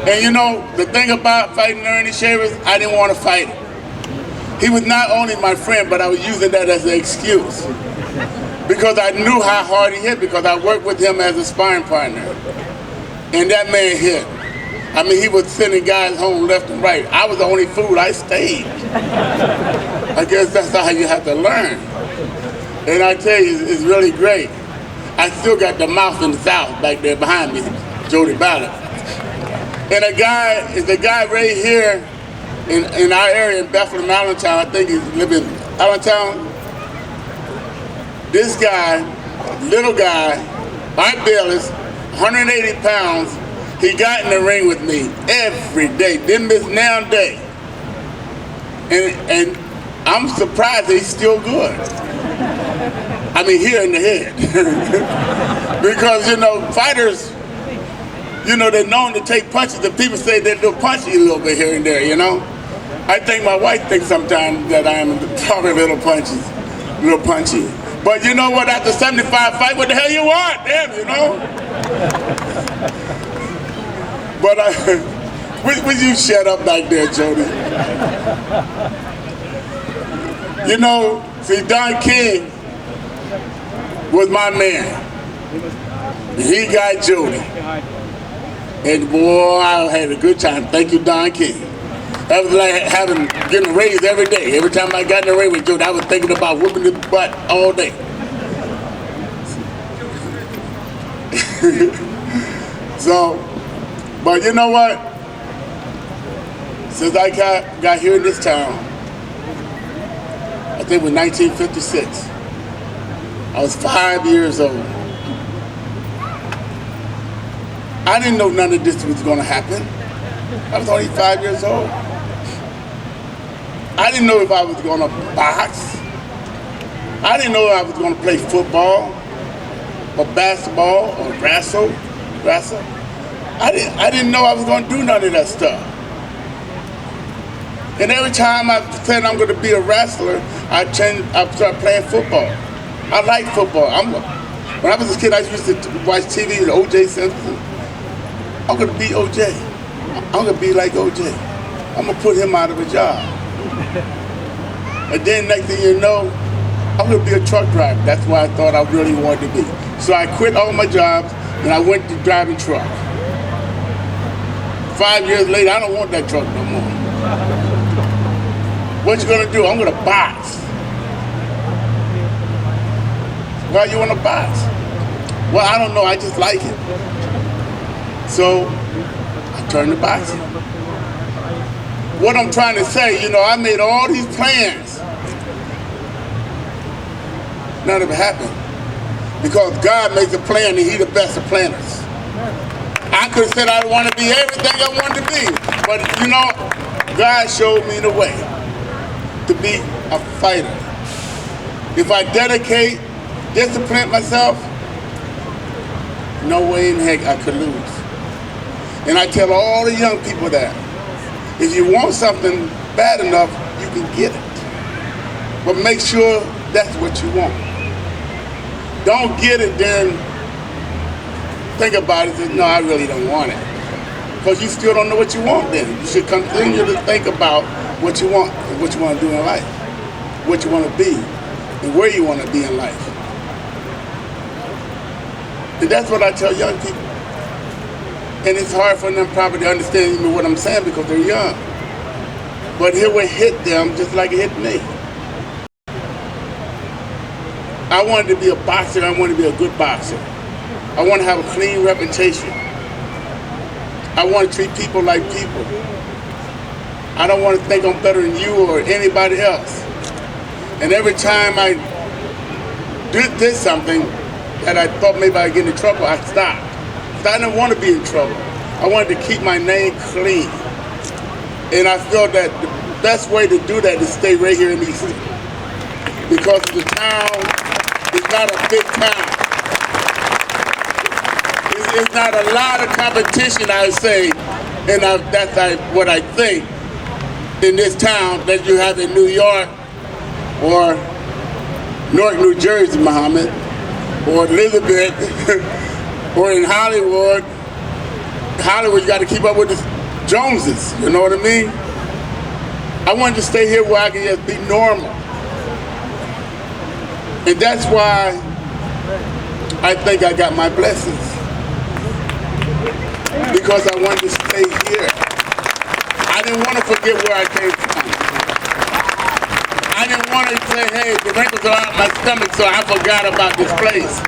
And you know, the thing about fighting Ernie Shavers, I didn't want to fight him. He was not only my friend, but I was using that as an excuse. Because I knew how hard he hit because I worked with him as a sparring partner. And that man hit. I mean, he was sending guys home left and right. I was the only fool, I stayed. I guess that's how you have to learn. And I tell you, it's really great. I still got the mouth in the South back there behind me, Jody Ballard. And the guy right here in our area in Bethlehem, Allentown, I think he's living in Allentown. This guy, little guy, Mike Bayless, 180 pounds, he got in the ring with me every day, didn't miss now and day. And I'm surprised that he's still good. I mean, here in the head. Because, you know, fighters, you know, they're known to take punches, and people say they'll punch you a little bit here and there, you know? I think my wife thinks sometimes that I am probably a little punchy. But you know what, after 75 fight, what the hell you want? Damn, you know? But would you shut up back there, Jody? You know, see, Don King was my man. He got Jody. And boy, I had a good time. Thank you, Don King. That was like getting a raise every day. Every time I got in the ring with Jody, I was thinking about whooping his butt all day. So, but you know what? Since I got here in this town, I think it was 1956. I was 5 years old. I didn't know none of this was going to happen. I was only 5 years old. I didn't know if I was going to box. I didn't know I was going to play football or basketball or wrestle. I didn't know I was going to do none of that stuff. And every time I said I'm going to be a wrestler, I started playing football. I like football. When I was a kid, I used to watch TV with O.J. Simpson. I'm going to be O.J. I'm going to be like O.J. I'm going to put him out of a job. And then next thing you know, I'm going to be a truck driver. That's what I thought I really wanted to be. So I quit all my jobs and I went to driving truck. 5 years later, I don't want that truck no more. What you gonna do? I'm gonna box. Why you wanna box? Well, I don't know, I just like it. So, I turned to boxing. What I'm trying to say, I made all these plans. None of it happened. Because God makes a plan and He's the best of planners. I could have said I want to be everything I wanted to be. But, God showed me the way to be a fighter. If I dedicate, discipline myself, no way in heck I could lose. And I tell all the young people that if you want something bad enough, you can get it. But make sure that's what you want. Don't get it, then think about it and say, no, I really don't want it. Because you still don't know what you want then. You should continue to think about what you want and what you want to do in life, what you want to be, and where you want to be in life. And that's what I tell young people. And it's hard for them probably to understand even what I'm saying because they're young. But it will hit them just like it hit me. I wanted to be a boxer, I wanted to be a good boxer. I want to have a clean reputation. I want to treat people like people. I don't want to think I'm better than you or anybody else. And every time I did something that I thought maybe I'd get in trouble, I stopped. So I didn't want to be in trouble. I wanted to keep my name clean. And I felt that the best way to do that is stay right here in Easton. Because the town is not a big town. It's not a lot of competition, I would say, and that's what I think in this town that you have in New York or Newark, New Jersey, Muhammad, or Elizabeth, or in Hollywood. Hollywood, you got to keep up with the Joneses, you know what I mean? I wanted to stay here where I can just be normal. And that's why I think I got my blessings. Because I wanted to stay here. I didn't want to forget where I came from. I didn't want to say, hey, the wrinkles are out my stomach, so I forgot about this place.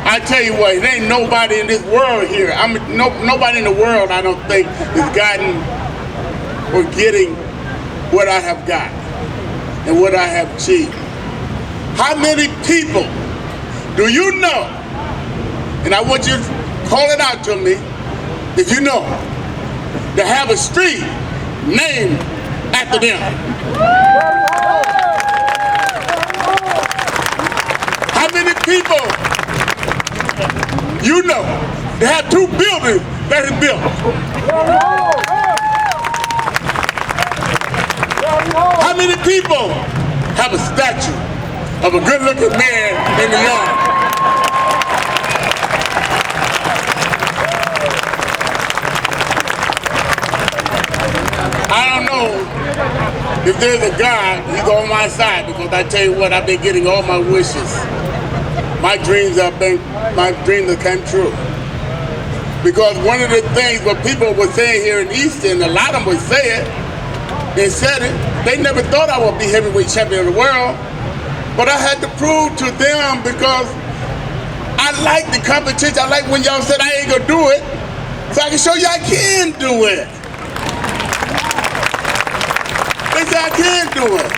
I tell you what, there ain't nobody in this world here. Nobody in the world, I don't think, has gotten or getting what I have got and what I have achieved. How many people do you know? And I want you to call it out to me if you know, to have a street named after them. How many people you know to have two buildings that is built? How many people have a statue of a good-looking man in the yard? I don't know if there's a God, He's on my side, because I tell you what, I've been getting all my wishes. My dreams have come true. Because one of the things what people were saying here in Easton, a lot of them would say it, they said it, they never thought I would be heavyweight champion of the world, but I had to prove to them because I like the competition. I like when y'all said I ain't gonna do it, so I can show you I can do it. They said I can do it.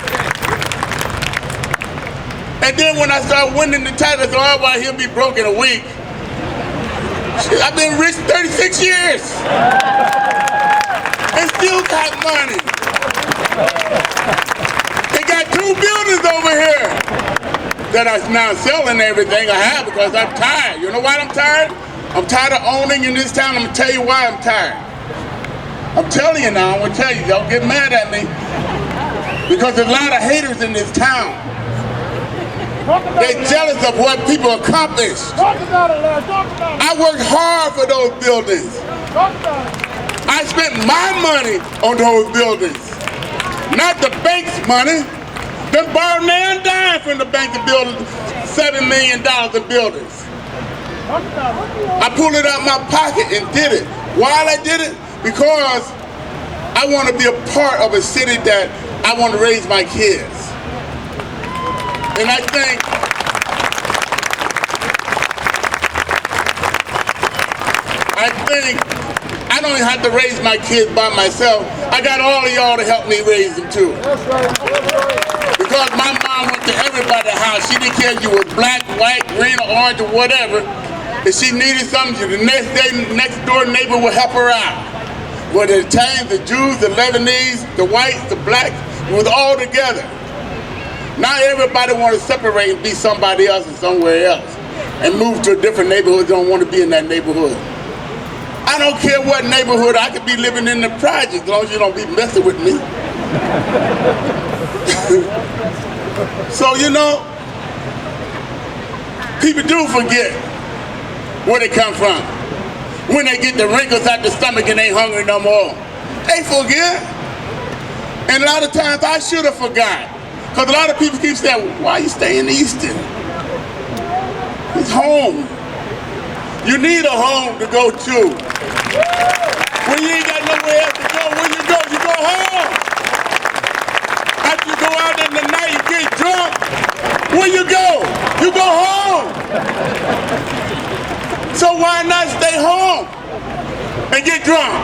And then when I started winning the title, I said, oh, well, he'll be broke in a week. Shit, I've been rich 36 years. And still got money. They got two buildings over here. that I'm now selling everything I have because I'm tired. You know why I'm tired? I'm tired of owning in this town. I'm gonna tell you why I'm tired. I'm telling you now, I'm gonna tell you, don't get mad at me. Because there's a lot of haters in this town. They're jealous of what people accomplished. I worked hard for those buildings. I spent my money on those buildings, not the bank's money. They borrowed now and dime from the bank to build $7 million in buildings. I pulled it out of my pocket and did it. Why I did it? Because I want to be a part of a city that I want to raise my kids. And I think I don't even have to raise my kids by myself. I got all of y'all to help me raise them too. Because my mom went to everybody's house. She didn't care if you were black, white, green, or orange, or whatever. If she needed something, the next door neighbor would help her out. Whether the Italians, the Jews, the Lebanese, the whites, the blacks, we was all together. Now everybody want to separate and be somebody else and somewhere else and move to a different neighborhood, don't want to be in that neighborhood. I don't care what neighborhood, I could be living in the project as long as you don't be messing with me. So, you know, people do forget where they come from. When they get the wrinkles out the stomach and ain't hungry no more. They forget. And a lot of times I should have forgot. Because a lot of people keep saying, why you stay in Easton? It's home. You need a home to go to. When you ain't got nowhere else to go, where you go? You go home. After you go out in the night, you get drunk. Where you go? You go home. So why not stay home and get drunk?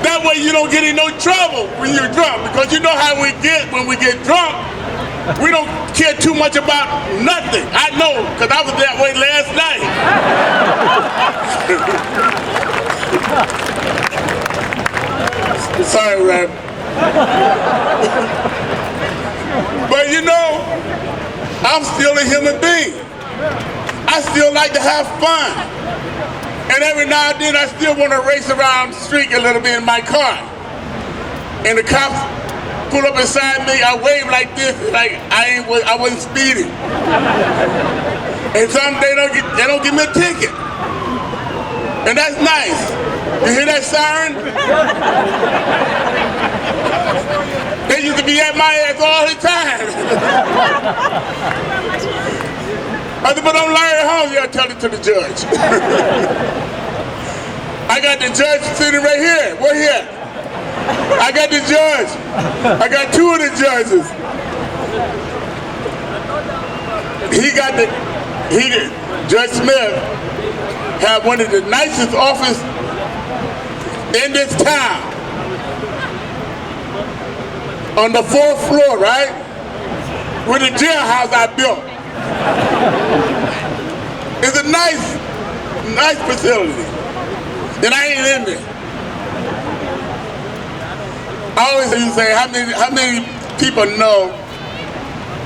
That way you don't get in no trouble when you're drunk, because you know how we get when we get drunk. We don't care too much about nothing. I know, because I was that way last night. Sorry, Rap. But you know, I'm still a human being. I still like to have fun. And every now and then I still want to race around the street a little bit in my car. And the cops pull up beside me, I wave like this, like I wasn't speeding. And some they don't give me a ticket. And that's nice. You hear that siren? They used to be at my ass all the time. I said, but I'm Larry Holmes, you gotta tell it to the judge. I got the judge sitting right here. We're here. I got the judge. I got two of the judges. Judge Smith had one of the nicest offices in this town. On the 4th floor, right? With the jailhouse I built. It's a nice facility. And I ain't in there. I always used to say, how many people know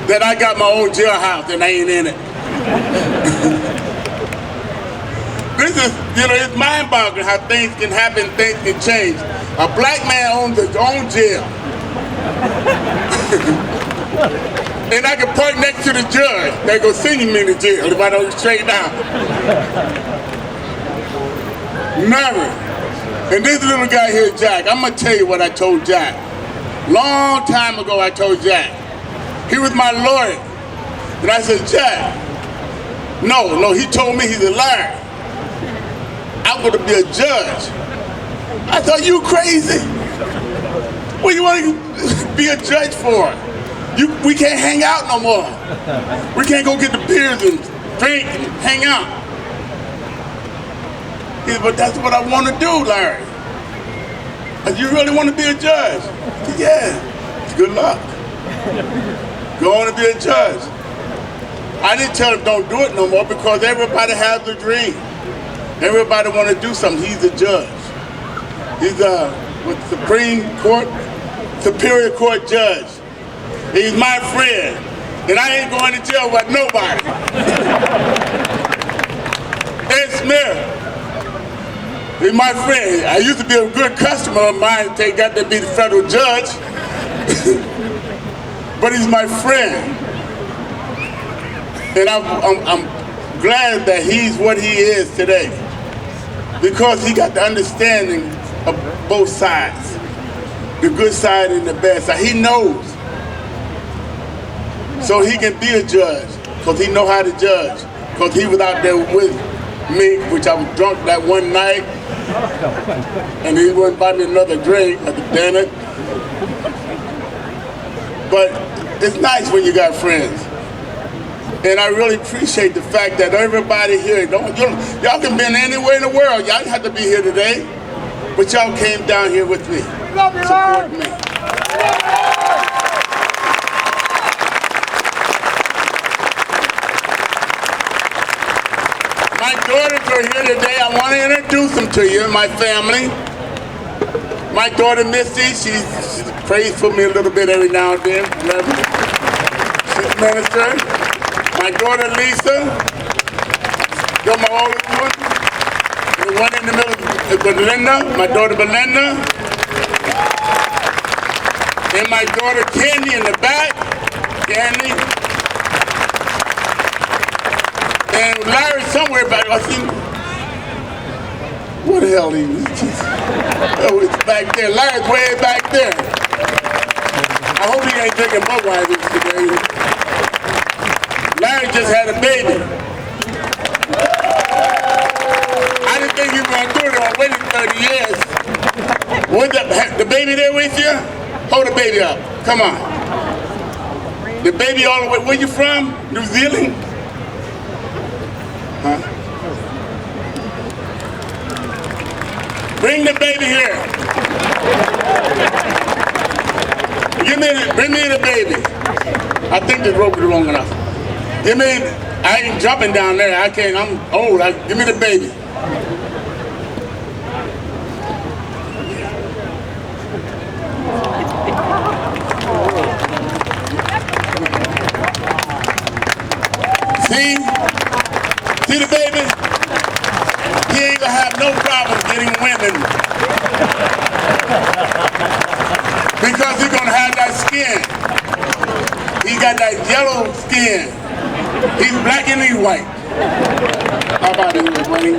that I got my own jailhouse and I ain't in it? This is, you know, it's mind-boggling how things can happen, things can change. A black man owns his own jail. And I can park next to the judge. They go sending me to jail if I don't straighten out. Never. And this little guy here, Jack, I'm gonna tell you what I told Jack. Long time ago I told Jack. He was my lawyer. And I said, Jack, no, he told me he's a liar. I'm gonna be a judge. I thought, you crazy. What do you want to be a judge for? We can't hang out no more. We can't go get the beers and drink and hang out. He said, but that's what I want to do, Larry. I said, you really want to be a judge? I said, yeah, good luck. Go on to be a judge. I didn't tell him don't do it no more because everybody has a dream. Everybody want to do something. He's a judge. He's a Supreme Court, Superior Court judge. He's my friend. and I ain't going to jail with nobody. Ed Smith, he's my friend. I used to be a good customer of mine until he got to be the federal judge. But he's my friend. And I'm glad that he's what he is today, because he got the understanding of both sides, the good side and the bad side. He knows. So he can be a judge, because he know how to judge. Because he was out there with me, which I was drunk that one night, and he wouldn't buy me another drink. I said, damn it. But it's nice when you got friends. And I really appreciate the fact that everybody here, y'all can be anywhere in the world. Y'all didn't have to be here today, but y'all came down here with me, support me. My daughters are here today. I want to introduce them to you, my family. My daughter Misty, she prays for me a little bit every now and then. She's a minister. My daughter Lisa, you're my oldest one. The one in the middle is Belinda, my daughter Belinda. And my daughter Candy in the back, Candy. And Larry somewhere back, I think. What the hell he was? Oh, it's back there. Larry's way back there. I hope he ain't drinking Budweiser today. Larry just had a baby. I didn't think he was going to do it. I waited 30 years. Was the baby there with you? Hold the baby up. Come on. The baby all the way. Where you from? New Zealand? Huh? Bring the baby here. Bring me the baby. I think this rope is long enough. Give me, I ain't jumping down there. I can't, I'm old. Give me the baby. See the baby? He ain't gonna have no problem getting women. Because he's gonna have that skin. He got that yellow skin. He's black and he's white. How about him, buddy?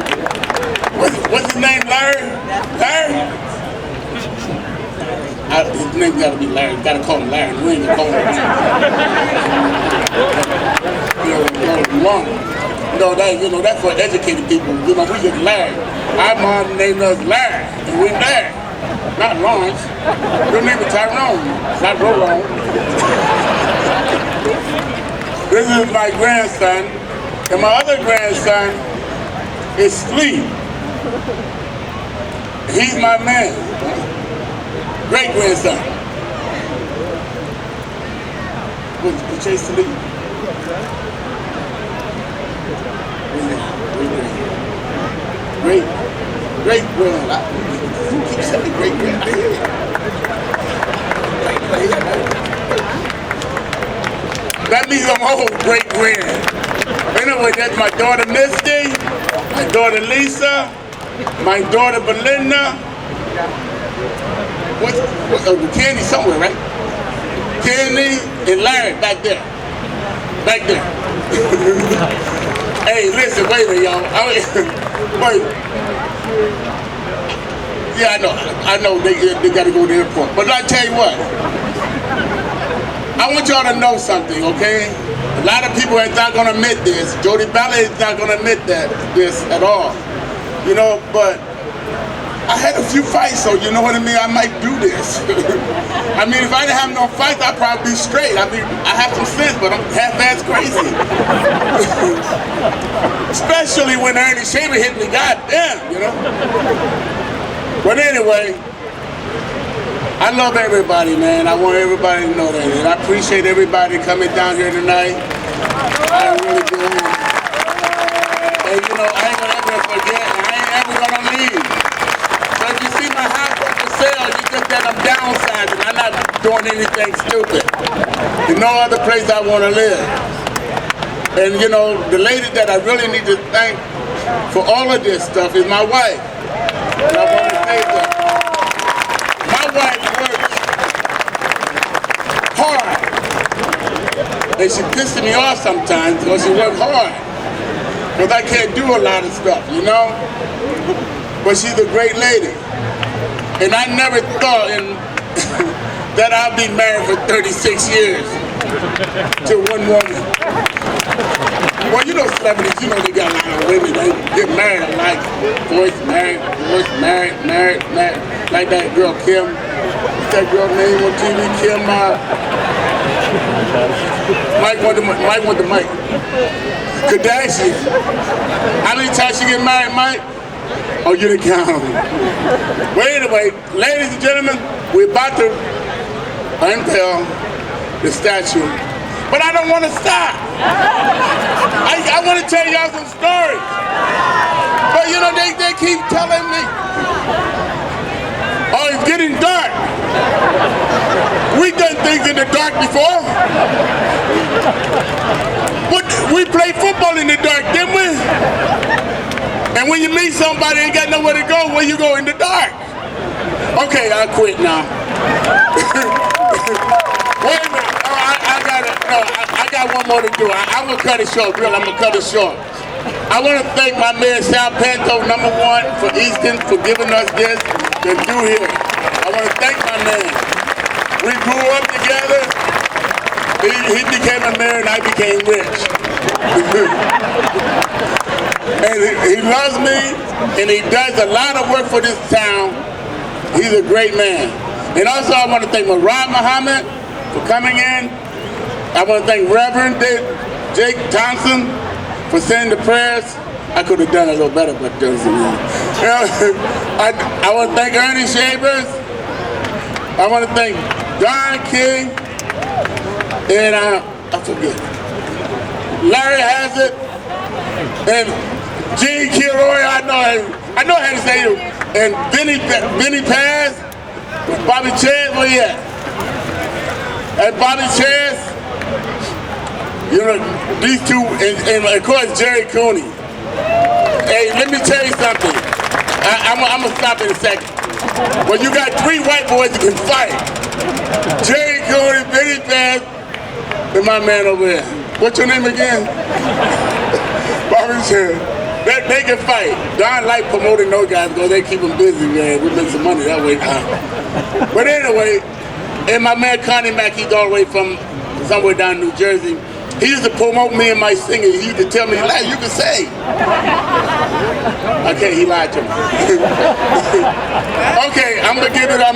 What's his name, Larry? Larry? His name gotta be Larry. Gotta call him Larry. We ain't gonna call him Larry. That's for educated people. We just Larry. Our mom named us Larry, and we Larry. Not Lawrence. Your name is Tyrone, not Roland. This is my grandson, and my other grandson is Sleep. He's my man. Great grandson. What's Chase Sleep? Great grand. Who keeps saying great grand? I hear it. That means I'm old, great grand. Anyway, that's my daughter Misty, my daughter Lisa, my daughter Belinda. Candy somewhere, right? Candy and Larry back there. Back there. Hey, listen, wait a minute, y'all. Wait. Yeah, I know they got to go to the airport. But I tell you what, I want y'all to know something, okay? A lot of people are not going to admit this. Jody Ballet is not going to admit this at all. You know, but I had a few fights, so you know what I mean? I might do this. I mean, if I didn't have no fights, I'd probably be straight. I have some sense, but I'm half-ass crazy. Especially when Ernie Shaver hit me, goddamn, you know? But anyway, I love everybody, man. I want everybody to know that. And I appreciate everybody coming down here tonight. I really do. And you know, I ain't gonna ever forget, and I ain't ever gonna leave. So if you see my house up for sale, you just that I'm downsizing. I'm not doing anything stupid. There's no other place I want to live. And you know, the lady that I really need to thank for all of this stuff is my wife. And I want to say that my wife works hard. And she pisses me off sometimes because she works hard. Because I can't do a lot of stuff, you know? But she's a great lady. And I never thought that I'd be married for 36 years to one woman. Well, you know celebrities, you know they got a lot of women, they get married like divorce, married, married. Like that girl Kim, what's that girl name on TV, Kim, Mike want the mic. Kardashian. How many times she get married, Mike? Oh, you didn't count them. But anyway, ladies and gentlemen, we're about to unveil the statue. But I don't want to stop. I want to tell y'all some stories. But you know, they keep telling me, oh, it's getting dark. We done things in the dark before. We played football in the dark, didn't we? And when you meet somebody and ain't got nowhere to go, where you go in the dark? Okay, I'll quit now. Wait a minute. I got one more to do. I'm gonna cut it short, real. I'm gonna cut it short. I want to thank my man Sal Panto, #1, for Easton, for giving us this to do here. I want to thank my man. We grew up together. He became a mayor and I became rich. And he loves me and he does a lot of work for this town. He's a great man. And also I want to thank Murad Muhammad for coming in. I want to thank Reverend Jake Thompson for saying the prayers. I could have done a little better, but doesn't mean. I want to thank Ernie Shavers. I want to thank Don King. And I forget. Larry Hazzard. And Gene Kilroy, I know how to say it. And Benny Paz. Bobby Chance, where he at? And Bobby Chance. You know, these two, and of course Jerry Cooney. Hey, let me tell you something. I'm gonna stop in a second. But you got 3 white boys that can fight. Jerry Cooney, Benny Paz, and my man over there. What's your name again? Bobby Chance. They can fight. Don like promoting those guys because they keep them busy, man. We make some money that way. But anyway, and my man Connie Mack, he's all the way from somewhere down in New Jersey. He used to promote me and my singing. He used to tell me, "Lad, you can sing." Okay, he lied to me. Okay, I'm gonna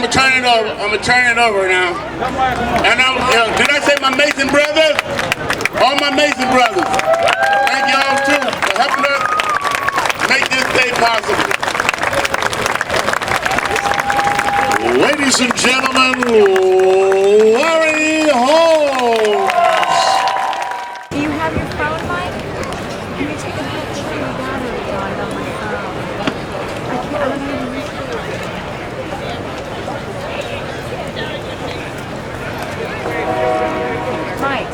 turn it over. I'm gonna turn it over now. And did I say my Mason brothers? All my Mason brothers. Thank y'all too for helping us make this day possible. Ladies and gentlemen, Larry Holmes. Do you have your phone, Mike? Can you take a picture? My battery died on my phone. I don't even reach it. Mike.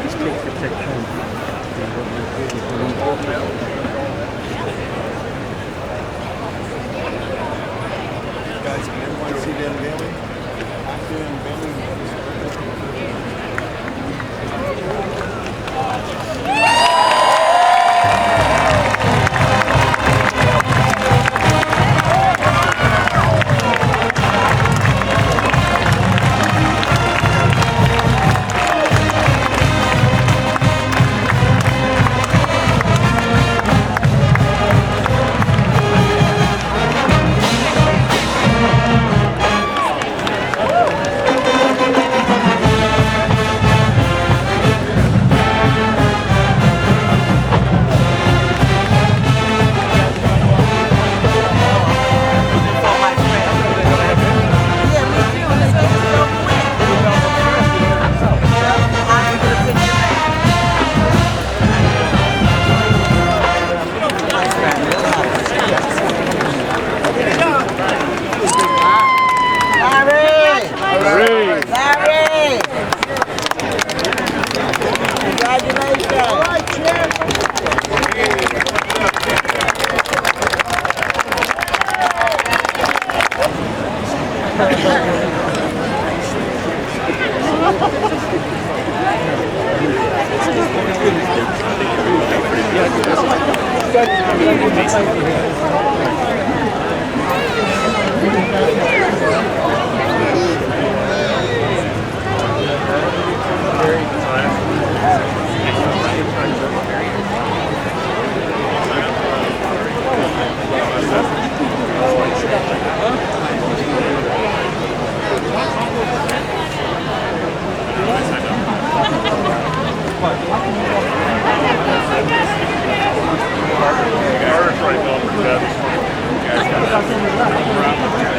Just take the picture.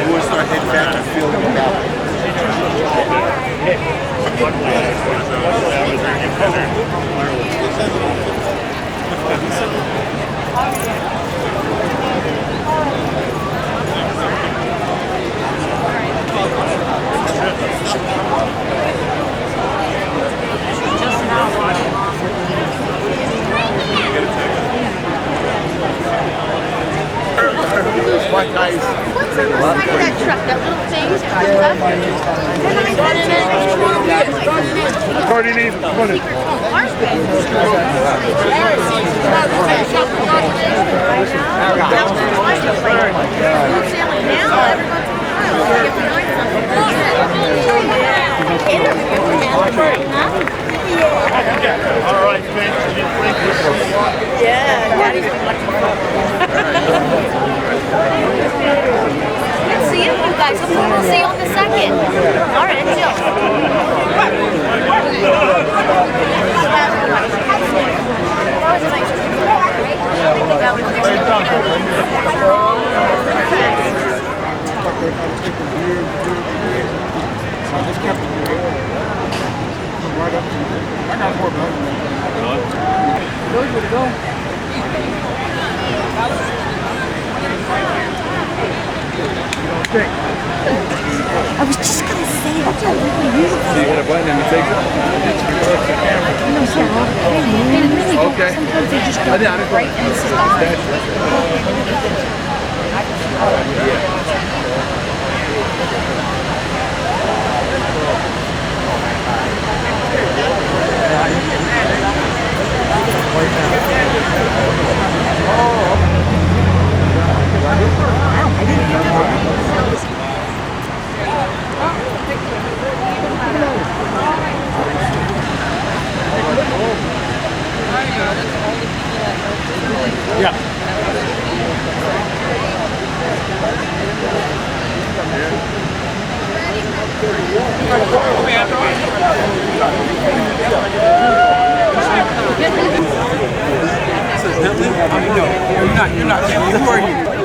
We'll start heading back to field the battle. There's one guy's What's on the side of that truck? That little thing? Coordinate, come on in. All right, thanks. Let's see you guys. We'll see you on the second. All right, chill. That was nice. I got more blood. Those would go. I was just going to say, that's a really beautiful. So you hit a button and it takes it. Okay. Sometimes they just go right and You're not. Who are you?